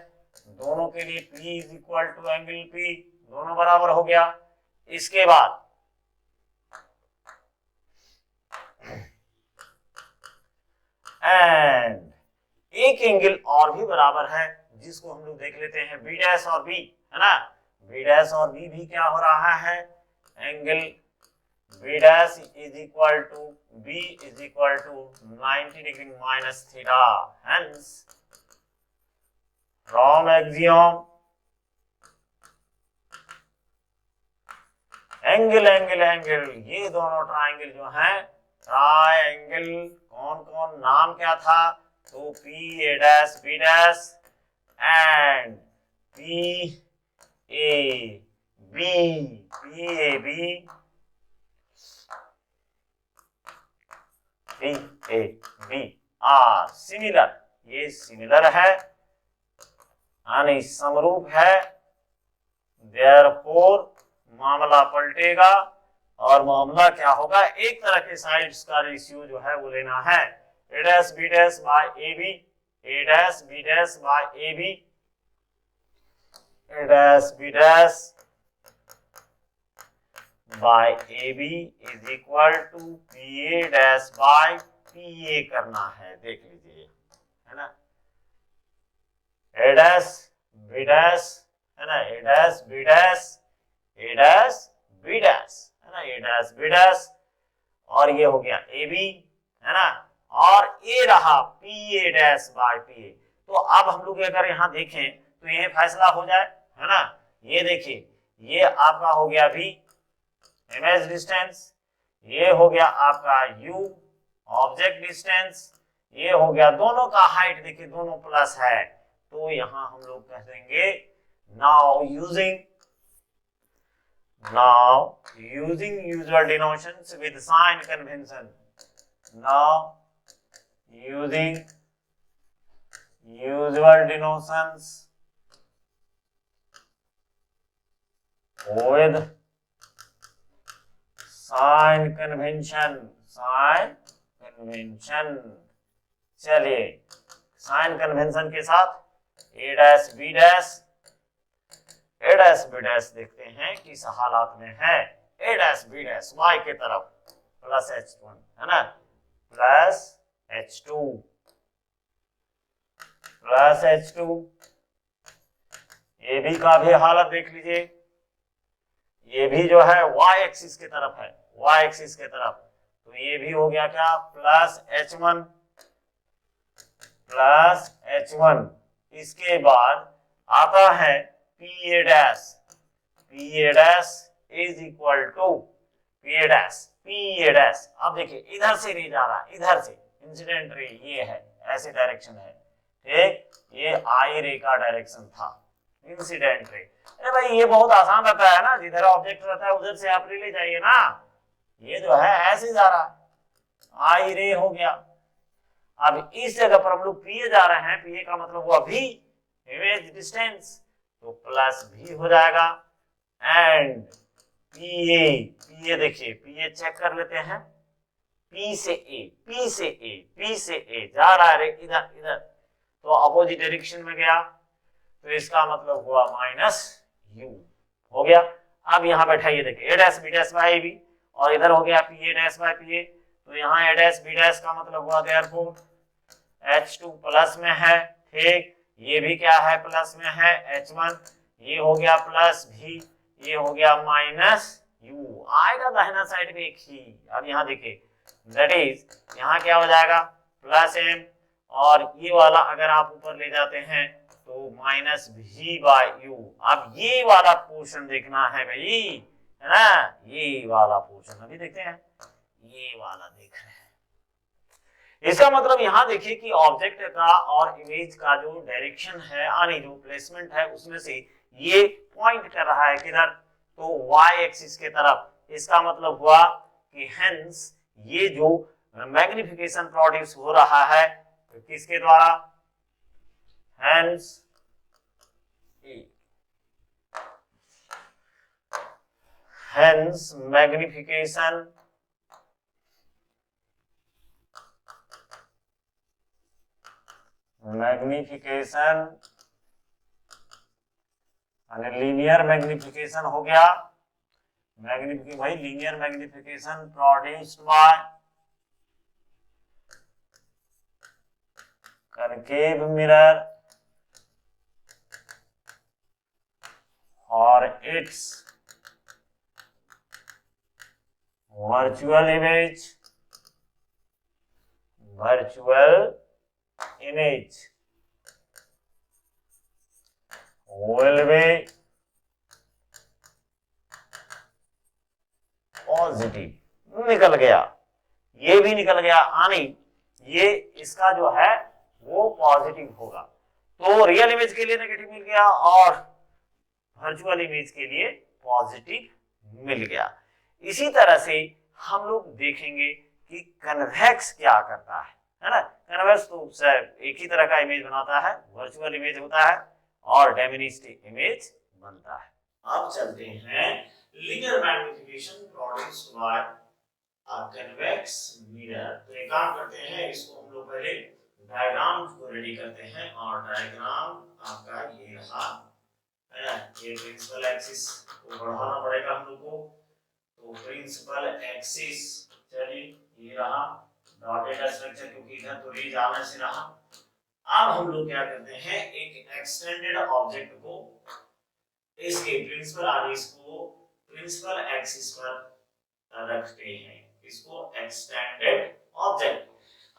दोनों के लिए P is equal to angle P, दोनों बराबर हो गया। इसके बाद एंड एक एंगल और भी बराबर है जिसको हम लोग देख लेते हैं, बी डैश और बी, है ना, बी डैश और बी भी क्या हो रहा है, angle B dash is equal to B is equal to 90 degree minus theta, hence from axiom angle angle angle, ये दोनों ट्राइंगल जो हैं, ट्राइंगल कौन कौन, नाम क्या था, तो P A dash B dash and P A B are similar, ये सिमिलर है यानी समरूप है, देयरफॉर मामला पलटेगा और मामला क्या होगा, एक तरह के साइड्स का रेशियो जो है वो लेना है, A dash B dash by A B, A dash B dash by A B, A dash B dash by A B is equal to P A dash by P A करना है, देख लीजिए, है ना, ए डैश बी डैश, है ना, A dash B dash, A dash B dash, है ना, ए डैश बी डैश, और ये हो गया ए बी, है ना, और ये रहा P A dash by P A. तो अब हम लोग अगर यहाँ देखें तो ये फैसला हो जाए, है ना, ये देखिए ये आपका हो गया भी इमेज डिस्टेंस, ये हो गया आपका u ऑब्जेक्ट डिस्टेंस, ये हो गया दोनों का हाइट, देखिए दोनों प्लस है, तो यहां हम लोग कह देंगे now using usual denotions with sign convention, now using usual denotions with sign convention, चलिए साइन कन्वेंशन के साथ ए डैश बी डैश, ए डैश बी डैश देखते हैं किस हालात में है, A dash B dash y के तरफ प्लस h1, है ना, प्लस h2 प्लस h2, ये भी का भी हालत देख लीजिए, ये भी जो है y एक्सिस के तरफ है, y एक्सिस के तरफ, तो ये भी हो गया क्या, प्लस h1 प्लस h1। इसके बाद आता है P A dash is equal to P A dash. अब देखिए इधर से नहीं जा रहा, इधर से इंसिडेंट रे ये है, ऐसे डायरेक्शन है, ठीक, ये आई रे का डायरेक्शन था, इंसिडेंट रे। अरे भाई ये बहुत आसान रहता है ना, जिधर ऑब्जेक्ट रहता है उधर से आप रे ले जाइए ना, ये जो है ऐसे जा रहा है, आई रे हो गया। अब इस जगह पर हम लोग पीए जा रहे हैं, पीए का मतलब हुआ भी, इमेज डिस्टेंस, तो प्लस भी हो जाएगा। एंड पीए, पीए देखिए, पीए चेक कर लेते हैं, पी से ए, पी से ए, पी से ए जा रहा है इधर इधर, तो अपोजिट डायरेक्शन में गया, तो इसका मतलब हुआ माइनस यू हो गया। अब यहाँ बैठाइए देखिए, A dash B dash by B, और इधर हो गया P A dash by P A, तो यहाँ ए डैश बी डैश का मतलब हुआ देयरफॉर H2 प्लस में है, ठीक, ये भी क्या है प्लस में है H1, ये हो गया प्लस भी, ये हो गया माइनस यू, आएगा दाहिना साइड में एक ही। अब यहाँ देखिए, दैट इज यहाँ क्या हो जाएगा प्लस एम, और ये वाला अगर आप ऊपर ले जाते हैं तो माइनस भी बाई यू। अब ये वाला पोर्शन देखना है भाई, है ना, ये वाला पोर्शन अभी देखते हैं, ये वाला देख रहे हैं। इसका मतलब यहाँ देखिए कि ऑब्जेक्ट का और इमेज का जो डायरेक्शन है, यानी जो प्लेसमेंट है, उसमें से ये पॉइंट कर रहा है किधर, तो वाई एक्सिस के तरफ। इसका मतलब हुआ कि हेंस ये जो मैग्निफिकेशन प्रोड्यूस हो रहा है तो किसके द्वारा, hence hence magnification linear magnification हो गया, भाई linear magnification produced by concave mirror और its virtual image will be positive. निकल गया, ये भी निकल गया, यानी ये इसका जो है वो पॉजिटिव होगा, तो रियल इमेज के लिए नेगेटिव मिल गया और वर्चुअल इमेज के लिए पॉजिटिव मिल गया। इसी तरह से हम लोग देखेंगे कि कन्वेक्स क्या करता है ना। कन्वेक्स तो एक ही तरह का इमेज बनाता है, वर्चुअल इमेज होता है और डायमेंशनल इमेज बनता है। अब चलते हैं linear magnification produced by a convex mirror. तो एक काम करते हैं, इसको हम लोग पहले डायग्राम को रेडी करते हैं, और डायग्राम आपका ये रहा है ना। ये प्रिंसिपल एक्सिस को बढ़ाना पड़ेगा हम लोग को, तो प्रिंसिपल एक्सिस चलिए ये रहा डॉटेड स्ट्रक्चर, क्योंकि इधर तो रे जाने से रहा। अब हम लोग क्या करते हैं, एक एक्सटेंडेड ऑब्जेक्ट को इसके प्रिंसिपल आर्क्स को प्रिंसिपल एक्सिस पर रखते हैं, इसको एक्सटेंडेड ऑब्जेक्ट,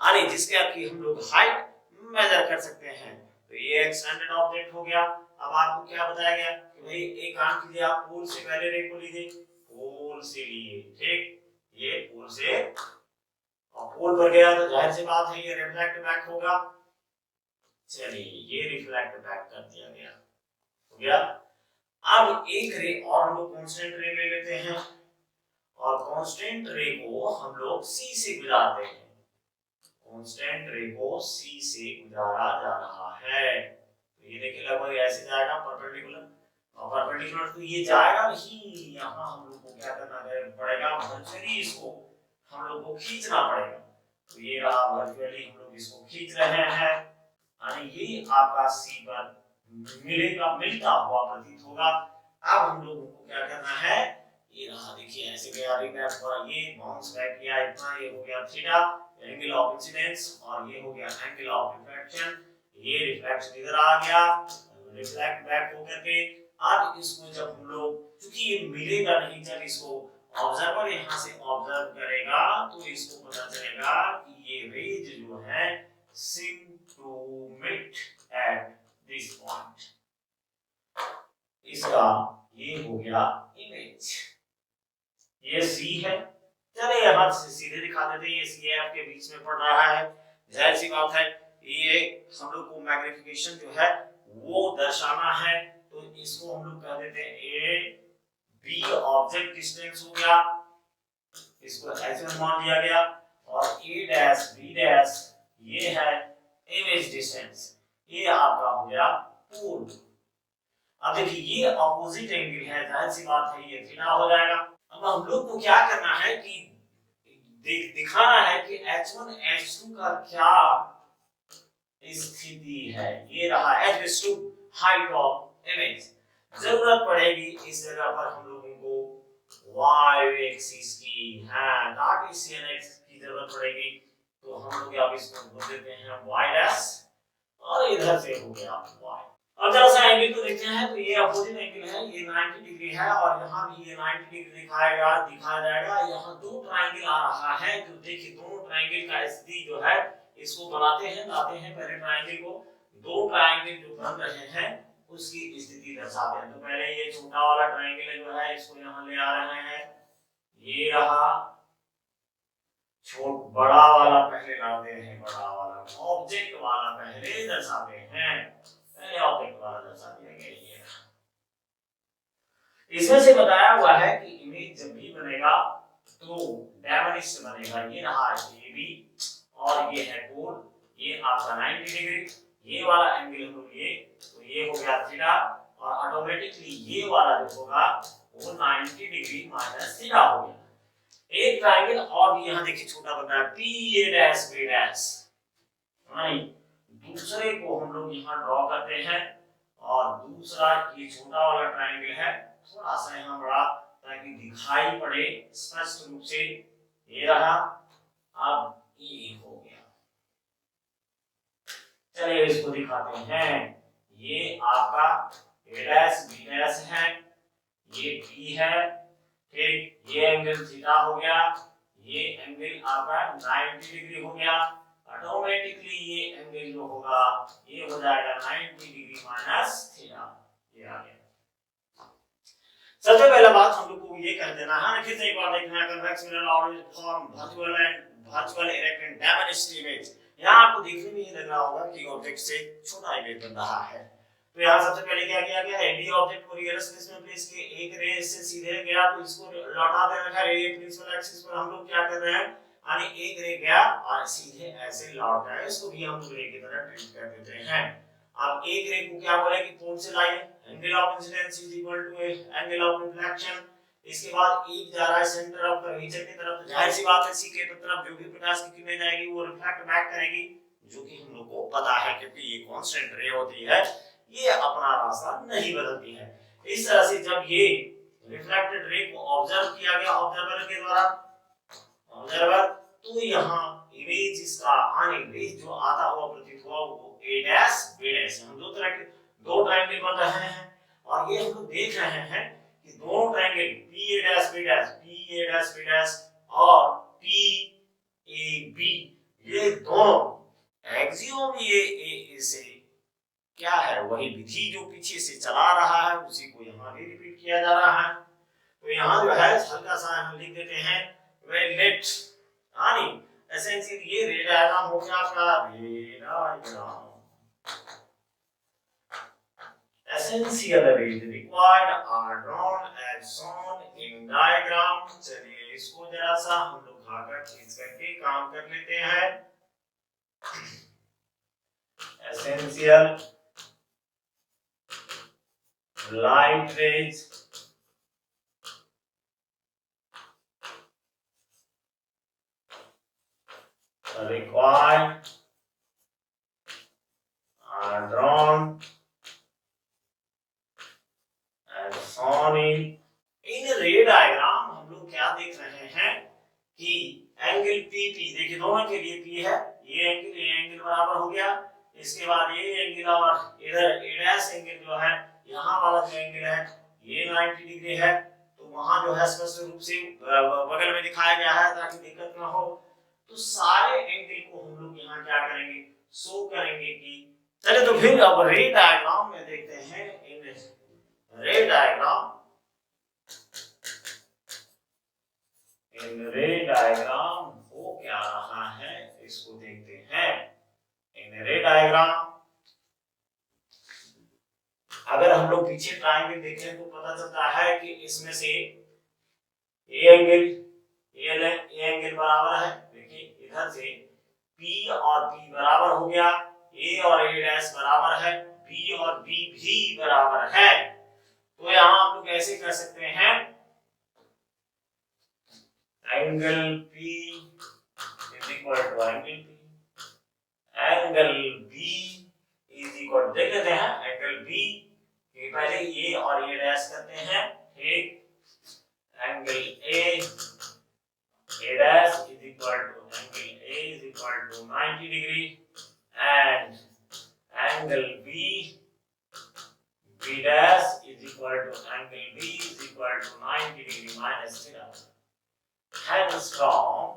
यानी जिसके आपकी हम लोग हाइट मेजर कर सकते हैं। तो ये एक्सटेंडेड ऑब्जेक्ट हो गया। अब आपको क्या बताया गया कि भाई एक काम कीजिए, आप पोल से पहले रे को लीजिए, पोल से लिए, ठीक, ये पोल से, और पोल पर गया तो जाहिर सी बात है ये रिफ्लेक्ट बैक होगा। चलिए ये रिफ्लेक्ट बैक कर दिया गया, हो गया। अब एक रे और हम लोग कांस्टेंट रे ले लेते हैं, और कांस्टेंट रे को हम लोग सी से गुजारते हैं, कांस्टेंट रे को सी से गुजारा जा रहा है। तो ये देखिए लगभग ऐसे जाएगा परपेंडिकुलर, और परपेंडिकुलर तो ये जाएगा नहीं, यहाँ हम लोग को क्या करना पड़ेगा, वर्चुअली इसको हम लोग को खींचना पड़ेगा। तो ये रहा वर्चुअली हम लोग इसको खींच रहे हैं, यानी ये आपका सी पर मिलेगा, मिलता हुआ प्रतीत होगा। अब हम लोगों को क्या करना है, ये रहा देखिए ऐसे गया रिफ्लेक्ट हुआ, ये बाउंस बैक किया इतना, ये हो गया थीटा एंगल ऑफ इंसिडेंस, और ये हो गया एंगल ऑफ रिफ्लेक्शन, ये रिफ्लेक्शन इधर आ गया रिफ्लेक्ट बैक होकर के। अब इसको जब हम लोग, क्योंकि ये मिलेगा नहीं, जब इसको ऑब्जर्वर यहां से ऑब्जर्व करेगा तो इसको पता चलेगा कि ये रेज जो है seem to meet at this point। इसका ये हो गया इमेज, ये सी है। चले यहां से सीधे दिखा देते हैं, ये सी आपके बीच में पड़ रहा है, जाहिर सी बात है ये हम लोग को मैग्निफिकेशन जो है वो दर्शाना है, तो इसको हम लोग कह देते हैं ए बी ऑब्जेक्ट डिस्टेंस हो गया, इसको h1 मान लिया गया, और a डैश b डैश ये है इमेज डिस्टेंस, ये आपका हो गया पूल। अब देखिए ये ऑपोजिट एंगल है, जाहिर सी बात है ये थीटा हो जाएगा। अब हम लोग को क्या करना है कि दिखाना है कि h1 h2 का क्या स्थिति है। ये रहा h2 हाइट ऑफ इमेज। जरूरत पड़ेगी इस जगह पर हम लोगों को y एक्सिस की है, कार्टेशियन एक्सिस की जरूरत पड़ेगी, तो हम लोग अब इसको बोल देते हैं y डैश, और इधर से हो गया y। अब जरा सा एंगल को देखते हैं, तो ये अपोजिट एंगल है, ये 90 डिग्री है, और यहाँ भी ये 90 डिग्री दिखाया जाएगा। यहाँ दो ट्रायंगल आ रहा है, तो देखिए दोनों ट्रायंगल का स्थिति जो है इसको बनाते हैं, लाते हैं पहले ट्रायंगल को, दो ट्रायंगल जो बन रहे हैं उसकी स्थिति दर्शाते हैं। तो पहले ये छोटा वाला ट्रायंगल जो है इसको यहाँ ले आ रहे हैं, ये रहा बड़ा वाला पहले लाते हैं, बड़ा वाला ऑब्जेक्ट वाला पहले दर्शाते हैं, पहले ऑब्जेक्ट वाला दर्शा दिया गया। ये इसमें से बताया हुआ है कि इमेज जब भी बनेगा तो डायमंड से बनेगा, ये रहा AB और ये है कोण, ये आपका 90 डिग्री, ये वाला एंगल हम लोग ये, तो ये हो गया थीटा, और ऑटोमेटिकली ये वाला जो होगा वो 90 डिग्री माइनस थीटा हो गया। एक ट्रायंगल और भी यहाँ देखिए छोटा बन रहा है PA डैश B डैश, दूसरे को हम लोग यहाँ ड्रॉ करते हैं, और दूसरा ये छोटा वाला ट्रायंगल है, थोड़ा सा यहाँ बड़ा ताकि दिखाई पड़े स्पष्ट रूप से, ये रहा, अब ये हो गया। चलिए इसको दिखाते हैं, ये आपका A डैश B डैश है, ये P है, ठीक, ये एंगल थीटा हो गया, ये एंगल आपका 90 डिग्री हो गया, ऑटोमेटिकली ये एंगल जो होगा ये हो जाएगा 90 डिग्री माइनस थीटा, ये आ गया। सबसे पहला बात हम लोग को ये कर देना है, फिर से एक बार देखना है, convex mirror always form virtual erect and dimensional image. यहां आपको देखने में ये लग रहा होगा कि ऑब्जेक्ट से छोटा इमेज बन रहा है, तो यहाँ सबसे पहले क्या किया गया, एडी ऑब्जेक्ट को रियल स्पेस में प्लेस किए, एक रे से सीधे गया तो इसको लौटा दे रखा है, ये प्रिंसिपल एक्सिस पर हम लोग क्या कर रहे हैं, यानी एक रे गया और सीधे ऐसे लौट गया, इसको भी हम रे की तरह ट्रीट कर देते हैं। अब एक रे को क्या बोले कि कोण से लाइए, angle of incidence is equal to angle of reflection, इसके बाद एक जा रहा है सेंटर ऑफ कर्वेचर की तरफ, तो जाहिर सी बात है सी के तरफ जो भी प्रकाश की किरणें जाएगी वो रिफ्लेक्ट बैक करेगी, जो कि हम लोग को पता है क्योंकि ये कांस्टेंट रे होती है, ये अपना रास्ता नहीं बदलती है। इस तरह से जब ये रिफ्लेक्टेड रे को ऑब्जर्व किया गया ऑब्जर्वर के द्वारा, ऑब्जर्वर, तो यहाँ इमेज इसका आने इमेज जो आता हुआ प्रतीत हुआ वो A डैश B डैश, हम दो तरह के दो ट्रायंगल बन रहे हैं, और ये हम लोग देख रहे हैं कि दोनों triangle PA dash B dash, PA dash B dash और PAB, ये दोनों एक्सियोम ये से क्या है, वही विधि जो पीछे से चला रहा है उसी को यहाँ भी रिपीट किया जा रहा है। तो यहाँ जो है हल्का सा हम लिख देते हैं वेलेट, यानी एसेंशियली ये रे डायग्राम हो गया आपका, रे diagram essential rays required are drawn as shown in diagram। चलिए इसको जरा सा हम लोग आकर खींच करके काम कर लेते हैं। essential light rays required are drawn as shown in रे डायग्राम। हम लोग क्या देख रहे हैं कि एंगल PP, देखिए दोनों के लिए P है, ये एंगल बराबर हो गया, इसके बाद ये एंगल और इधर A डैश एंगल जो है यहाँ वाला जो एंगल है ये 90 डिग्री है, तो वहां जो है स्पष्ट रूप से बगल में दिखाया गया है ताकि दिक्कत ना हो। तो सारे एंगल को हम लोग यहाँ क्या करेंगे, शो करेंगे कि चलिए। तो फिर अब रे डायग्राम में देखते हैं, इन रे डायग्राम हो क्या रहा है इसको देखते हैं। इन रे डायग्राम। अगर हम लोग पीछे ट्रायंगल देखें तो पता चलता है कि इसमें से ए एंगल ए एंगल बराबर है। देखिए इधर से P और P बराबर हो गया, A और A डैश बराबर है, B और B भी बराबर है। तो यहाँ आप लोग कैसे कर सकते हैं, angle P is equal to angle P, angle B is equal, देख लेते हैं एंगल B के पहले A और A डैश करते हैं, ठीक, angle A dash is equal to angle A is equal to 90 degree and angle B dash is equal to angle B is equal to 90 degree minus theta. Hence from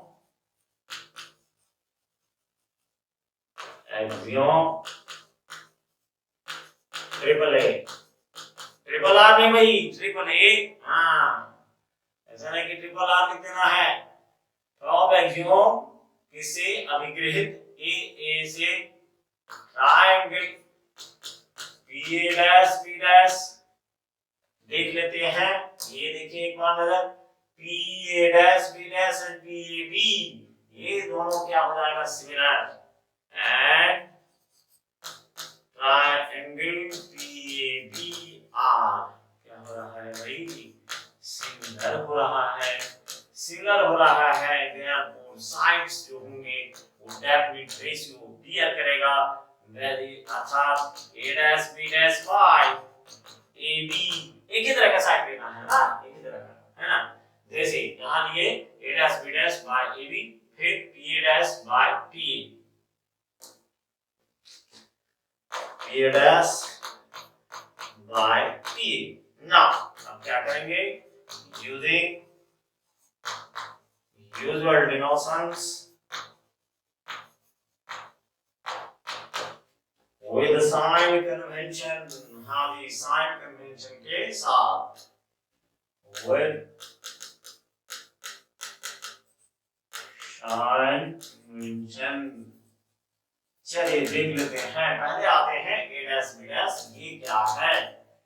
axiom triple A, triple R नहीं भाई, triple A, हाँ ऐसा नहीं कि triple R लिख देना है। From एग्जियोम किससे अभिग्रहित ए से triangle P dash B dash देख लेते हैं। ये देखिए एक बार नजर, P A dash B dash and P A B, ये दोनों क्या हो जाएगा, similar, and triangle P A B are क्या हो रहा है भाई, सिमिलर हो रहा है, सिमिलर हो रहा है। देयरफॉर साइड्स जो होंगे वो डेफिनेट रेशियो बियर करेगा, अर्थात a dash b dash by ab, एक ही तरह का साइड लेना है ना, एक ही तरह का है ना। जैसे यहां लिए a dash b dash by ab, फिर p dash by p, p dash by p। Now अब क्या करेंगे, using usual denotions with sign convention, हाँ जी sign convention के साथ, with sign convention। चलिए देख लेते हैं, पहले आते हैं a dash b dash, ये क्या है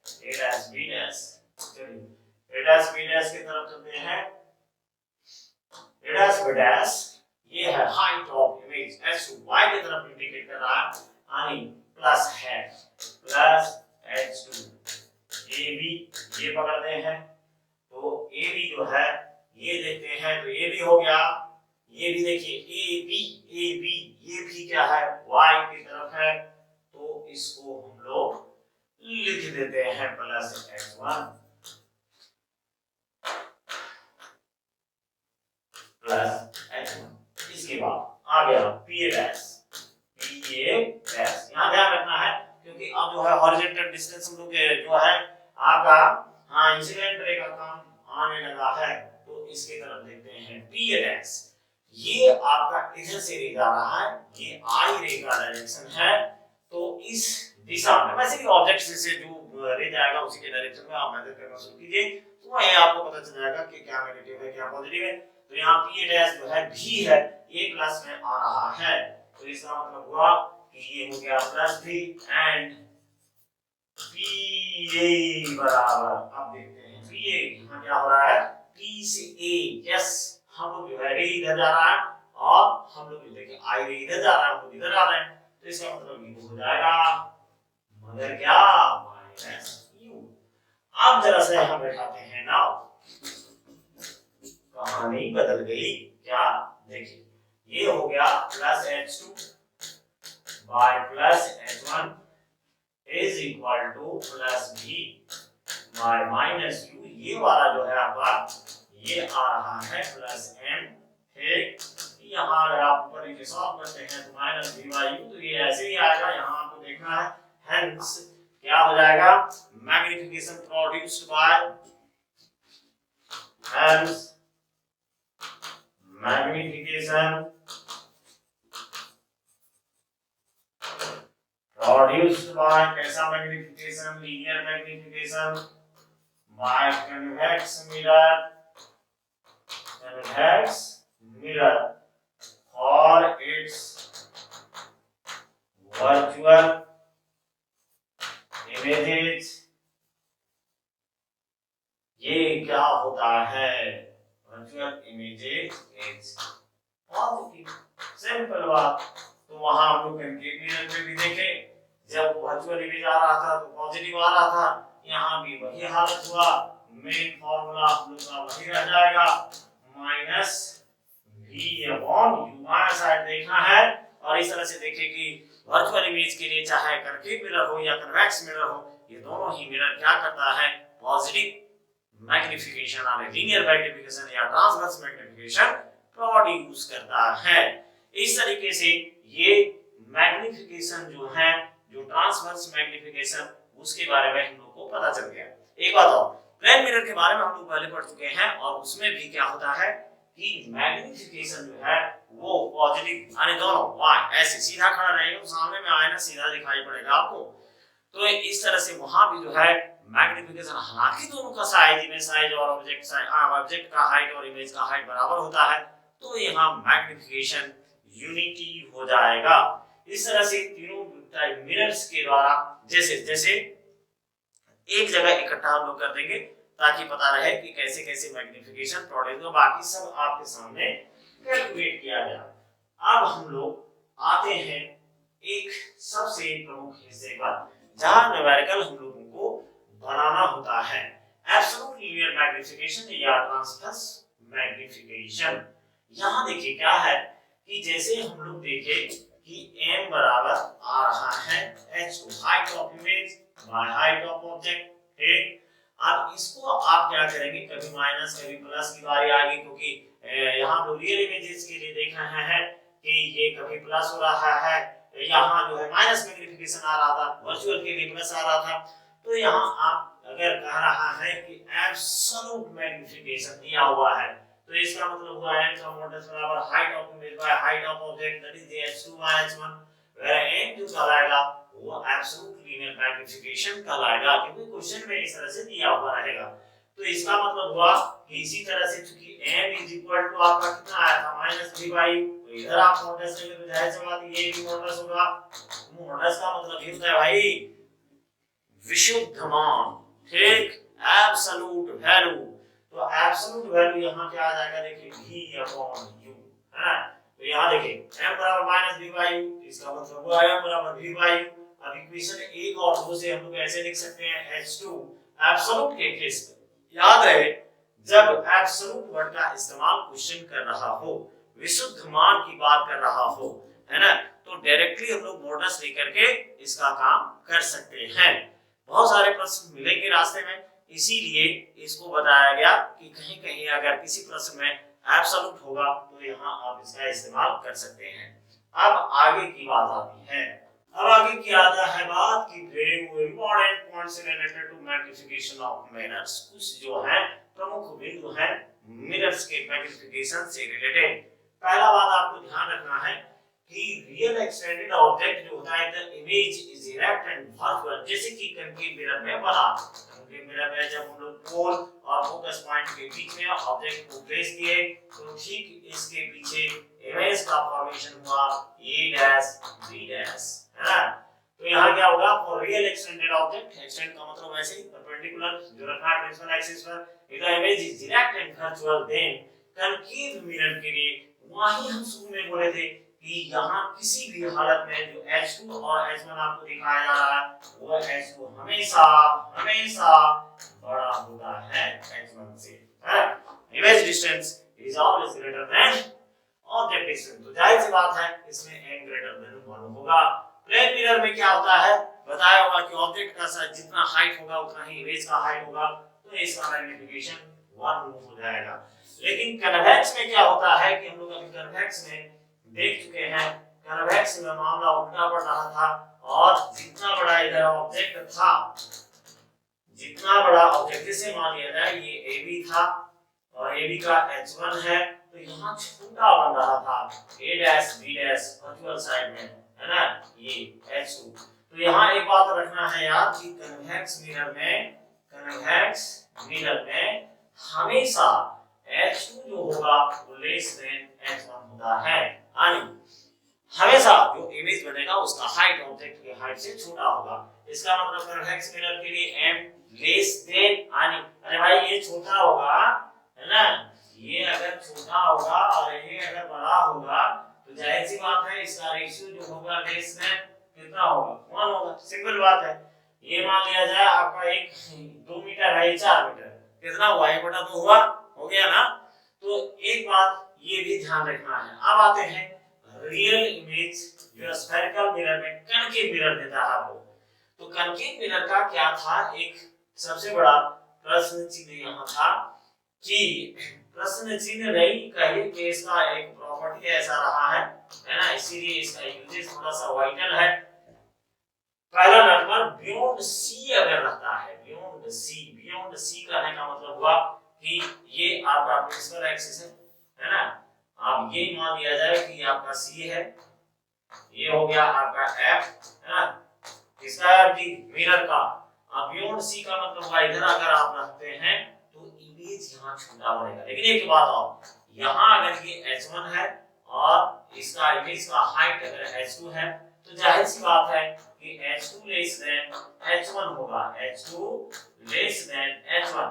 a dash b dash। चलिए a dash b dash की तरफ चलते हैं। a dash b dash ये है height of image, x to y की तरफ इंडिकेट कर रहा है, यानी प्लस है, प्लस h2 ab, ये पकड़ते हैं तो ab जो है ये देखते हैं तो ये भी हो गया, ये भी देखिए ab ये भी क्या है, y की तरफ है, तो इसको हम लोग लिख देते हैं प्लस x1 प्लस h1। इसके बाद आ गया p डैश, यहाँ ध्यान रखना है क्योंकि अब जो है हॉरिजॉन्टल डिस्टेंस हम लोग जो है आपका, हाँ इंसिडेंट रे का काम आने लगा है, तो इसके तरफ देखते हैं p डैश, ये आपका इधर से रे जा रहा है, ये आई रे का डायरेक्शन है, तो इस दिशा में वैसे भी ऑब्जेक्ट से जो रे जाएगा उसी के डायरेक्शन में आप मेजर करना शुरू कीजिए, तो ये आपको पता चल जाएगा कि क्या नेगेटिव है क्या पॉजिटिव है। तो यहाँ p डैश जो है भी है, ये प्लस में आ रहा है, तो इसका मतलब हुआ कि ये हो गया प्लस भी, एंड PA बराबर, अब देखते हैं PA यहाँ क्या हो रहा है, P से A, यस हम लोग जो है रे इधर जा रहा है और हम लोग देखिए I रे इधर जा रहा है, हम लोग इधर जा रहे हैं, तो इसका मतलब ये हो जाएगा मगर क्या माइनस U। अब जरा से हम बैठाते हैं, नाउ कहानी बदल गई क्या, देखिए ये हो गया plus h2 by plus h1 is equal to plus b by minus u, ये वाला जो है आपका ये आ रहा है प्लस m, ठीक, यहाँ अगर आप ऊपर नीचे सॉल्व करते हैं तो माइनस b बाय u, तो ये ऐसे ही आएगा, यहाँ आपको देखना है, हेंस क्या हो जाएगा, magnification produced bye, hence magnification produced by, कैसा magnification, linear magnification by convex mirror for its virtual images, ये क्या होता है, virtual images is positive, simple बात। तो वहां हम लोग कनकेव मिरर में भी देखे, जब वर्चुअल इमेज आ रहा था तो पॉजिटिव आ रहा था, यहाँ भी वही हालत हुआ, मेन फार्मूला हम लोग का वही रह जाएगा, माइनस v अपॉन u। बाएं साइड देखना है और इस तरह से देखें कि वर्चुअल इमेज के लिए चाहे कनकेव मिरर हो या कन्वेक्स मिरर हो, ये दोनों ही मिरर क्या करता है, पॉजिटिव मैग्निफिकेशन और लीनियर मैग्निफिकेशन या ट्रांसवर्स मैग्निफिकेशन प्रोड्यूस करता है। इस तरीके से ये मैग्निफिकेशन जो है, जो ट्रांसवर्स मैग्निफिकेशन, उसके बारे में हम लोग को पता चल गया। एक बात और, प्लेन मिरर के बारे में हम लोग पहले पढ़ चुके हैं और उसमें भी क्या होता है कि मैग्निफिकेशन जो है वो पॉजिटिव, यानी दोनों y ऐसे सीधा खड़ा रहेगा तो सामने में आएगा, सीधा दिखाई पड़ेगा आपको। तो इस तरह से वहां भी जो है मैग्निफिकेशन, हालांकि दोनों का साइज, इमेज साइज और ऑब्जेक्ट साइज, ऑब्जेक्ट का हाइट और इमेज का हाइट बराबर होता है, तो यहाँ मैग्निफिकेशन यूनिटी हो जाएगा। इस तरह से तीनों मिरर्स के द्वारा जैसे जैसे एक जगह इकट्ठा हम लोग कर देंगे ताकि पता रहे कि कैसे कैसे मैग्निफिकेशन प्रोड्यूस हो, बाकी सब आपके सामने कैलकुलेट किया गया। अब हम लोग आते हैं एक सबसे प्रमुख हिस्से पर, जहां न्यूमेरिकल हम लोगों को बनाना होता है, एब्सोल्यूट लीनियर मैग्निफिकेशन या ट्रांसवर्स मैग्निफिकेशन। यहां देखिए क्या है कि जैसे हम लोग देखें कि m बराबर आ रहा है h height of image by height of object, ठीक। अब इसको आप क्या करेंगे, कभी माइनस कभी प्लस की बारी आएगी, क्योंकि यहाँ हम रियल इमेजेस के लिए देख रहे हैं कि ये कभी प्लस हो रहा है, यहाँ जो है माइनस मैग्निफिकेशन आ रहा था, वर्चुअल के लिए प्लस आ रहा था। तो यहाँ आप अगर कह रहा है कि एब्सोल्यूट मैग्निफिकेशन दिया हुआ है, तो इसका मतलब हुआ m का मॉडुलस बराबर height of image by height of object, that is h2 by h1, where m जो कहलाएगा वो एब्सोल्यूट लीनियर मैग्निफिकेशन कहलाएगा, क्योंकि क्वेश्चन में इस तरह से दिया हुआ रहेगा। तो इसका मतलब हुआ कि इसी तरह से चूंकि m इज इक्वल टू आपका कितना आया था -3 बाई, तो इधर आप मॉडुलस लेंगे तो जाहिर सी बात है ये भी मॉडुलस होगा। मॉडुलस का मतलब ये होता है भाई विशुद्ध मान, ठीक, एब्सोल्यूट वैल्यू। तो एब्सोल्यूट वैल्यू यहाँ क्या आ जाएगा, देखिए v अपॉन u, है ना। तो यहाँ देखिए m बराबर -v बाई u, इसका मतलब हुआ m बराबर v बाई u। अब इक्वेशन 1 और 2 से हम लोग ऐसे लिख सकते हैं h2 एब्सोल्यूट के केस में, याद रहे जब एब्सोल्यूट वर्ड का इस्तेमाल क्वेश्चन कर रहा हो, विशुद्ध मान की बात कर रहा हो, है ना, तो डायरेक्टली हम लोग मॉडुलस लेकर के इसका काम कर सकते हैं। बहुत सारे प्रश्न मिलेंगे रास्ते में, इसीलिए इसको बताया गया कि कहीं कहीं अगर किसी प्रश्न में एब्सोल्यूट होगा तो यहाँ आप इसका इस्तेमाल कर सकते हैं। अब आगे की बात आती है, अब आगे की आता है बात कि very important points related to magnification of mirrors, कुछ जो है प्रमुख बिंदु है मिरर्स के मैग्निफिकेशन से रिलेटेड। पहला बात आपको ध्यान रखना है कि रियल एक्सटेंडेड ऑब्जेक्ट जो होता है, the image is erect and virtual, जैसे कि कनकेव मिरर में बना, कनकेव मिरर में जब हम लोग पोल और फोकस पॉइंट के बीच में ऑब्जेक्ट को प्लेस किए तो ठीक इसके पीछे इमेज का फॉर्मेशन हुआ a डैश b डैश, है ना। तो यहाँ क्या होगा, for real extended object, extend का मतलब ऐसे परपेंडिकुलर जो रखा है प्रिंसिपल एक्सिस पर, if the image is erect and virtual, then concave mirror के लिए वही हम शुरू में बोले थे कि यहाँ किसी भी हालत में जो h2 और h1 आपको दिखाया जा रहा है, वो h2 हमेशा हमेशा बड़ा होता है h1 से, है। Image distance is always greater than object distance, तो जाहिर सी बात है इसमें m ग्रेटर देन 1 होगा। प्लेन मिरर में क्या होता है, बताया होगा कि ऑब्जेक्ट का साइज जितना हाइट होगा उतना ही इमेज का हाइट होगा, तो इसका मैग्निफिकेशन 1 हो जाएगा। लेकिन कन्वेक्स में क्या होता है कि हम लोग अभी कन्वेक्स में देख चुके हैं, कन्वेक्स में मामला उल्टा पड़ रहा था, और जितना बड़ा इधर ऑब्जेक्ट था, जितना बड़ा ऑब्जेक्ट, जैसे मान लिया जाए ये AB था और AB का H1 है, तो यहाँ छोटा बन रहा था A dash B dash virtual side में, है ना, ये H2। तो यहाँ एक बात रखना है याद कि कन्वेक्स मिरर में हमेशा H2 जो होगा वो लेस देन H1 होता है, यानी हमेशा जो इमेज बनेगा उसका हाइट ऑब्जेक्ट की हाइट से छोटा होगा। इसका मतलब कन्वेक्स मिरर के लिए m लेस देन यानी अरे भाई ये छोटा होगा है ना, ये अगर छोटा होगा और ये अगर बड़ा होगा तो जाहिर सी बात है इसका रेशियो जो होगा लेस देन कितना होगा 1 होगा। सिंपल बात है। ये मान लिया जाए आपका एक 2 मीटर है, 4 मीटर कितना हुआ 1/2 हुआ, हो गया ना। तो एक बात ये भी ध्यान रखना है। अब आते हैं रियल इमेज जो स्फेरिकल मिरर में कनकेव मिरर देता है वो। तो कनकेव मिरर का क्या था, एक सबसे बड़ा प्रश्न चिन्ह यहाँ था कि प्रश्न चिन्ह नहीं कहिए कि इसका एक प्रॉपर्टी ऐसा रहा है ना, इसीलिए इसका यूजेस थोड़ा सा वाइटल है। पहला नंबर बियॉन्ड सी अगर रहता है, बियॉन्ड सी कहने का मतलब हुआ कि ये आपका प्रिंसिपल एक्सिस है ना, अब ये मान लिया जाए कि आपका सी है, ये हो गया आपका एफ है ना, इसका भी मिरर का। अब बियॉन्ड सी का मतलब हुआ इधर अगर आप रखते हैं तो इमेज यहाँ छोटा बनेगा। लेकिन एक बात और, यहाँ अगर ये h1 है और इसका इमेज का हाइट अगर h2 है तो जाहिर सी बात है कि h2 लेस देन h1 होगा, h2 लेस देन h1।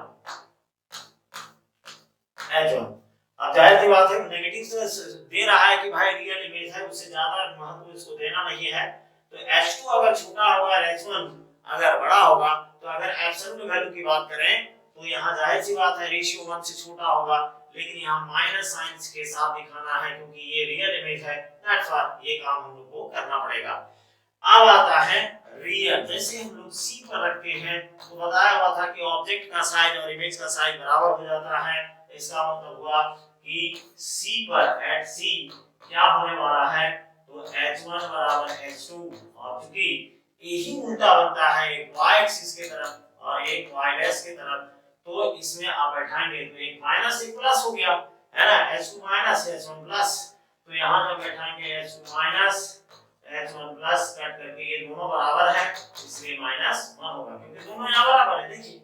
अब जाहिर सी बात है नेगेटिव से दे रहा है कि भाई रियल इमेज है, उससे ज्यादा महत्व इसको देना नहीं है। तो h2 अगर छोटा होगा और h1 अगर बड़ा होगा तो अगर एब्सोल्यूट वैल्यू की बात करें तो यहाँ जाहिर सी बात है रेशियो 1 से छोटा होगा, लेकिन यहाँ माइनस साइन के साथ दिखाना है क्योंकि ये रियल इमेज है। दैट्स व्हाई ये काम हम लोग को करना पड़ेगा। अब आता है रियल। जैसे हम लोग सी पर रखते हैं तो बताया हुआ था कि ऑब्जेक्ट का साइज और इमेज का साइज बराबर हो जाता है। इसका मतलब हुआ कि सी पर एट सी क्या होने वाला है, तो h1 बराबर h2, और चूंकि यही उल्टा बनता है एक y एक्सिस की तरफ और एक y डैश की तरफ, तो इसमें आप बैठाएंगे तो एक माइनस एक प्लस हो गया है ना, h2 माइनस h1 प्लस। तो यहाँ जब बैठाएंगे h2 minus h1 plus cut करके ये दोनों बराबर है इसलिए -1 होगा क्योंकि दोनों यहाँ बराबर है। देखिए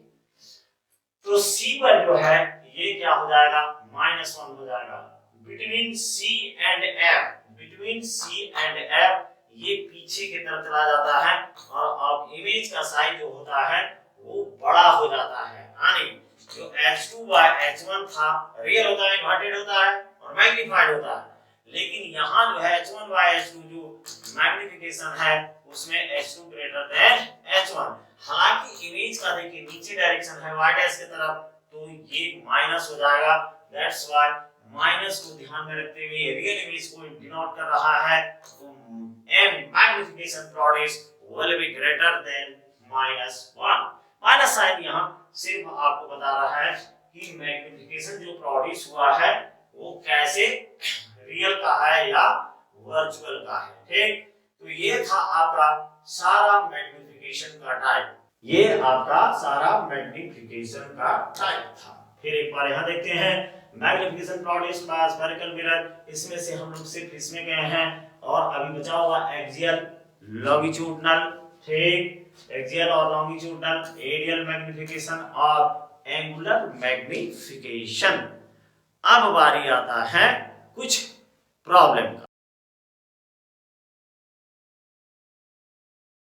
तो C पर जो है ये क्या हो जाएगा -1 हो जाएगा। Between C and F, between C and F ये पीछे की तरफ चला जाता है और अब इमेज का साइज जो होता है वो बड़ा हो जाता है। यानी जो h2 by h1 था रियल होता है, इन्वर्टेड होता है और मैग्नीफाइड होता है, लेकिन यहाँ जो है h1 by h2 जो मैग्निफिकेशन है उसमें h2 ग्रेटर देन h1। हालांकि इमेज का देखिए नीचे डायरेक्शन है y डैश की तरफ तो ये माइनस हो जाएगा। दैट्स व्हाई माइनस को ध्यान में रखते हुए रियल इमेज को डिनोट कर रहा है तो m magnification produce will be greater than -1। Minus sign यहाँ सिर्फ आपको बता रहा है कि मैग्निफिकेशन जो प्रोड्यूस हुआ है वो कैसे रियल का है या वर्चुअल का है। ठीक, तो ये था आपका सारा मैग्निफिकेशन का टाइप, ये आपका सारा मैग्निफिकेशन का टाइप था। फिर एक बार यहाँ देखते हैं magnification produced bye spherical mirror, इसमें से हम लोग सिर्फ इसमें गए हैं और अभी बचा हुआ एक्सियल लॉन्गिट्यूडनल, ठीक, एक्सियल और लॉन्गिट्यूडनल, एरियल मैग्निफिकेशन और एंगुलर मैग्निफिकेशन। अब बारी आता है कुछ प्रॉब्लम का।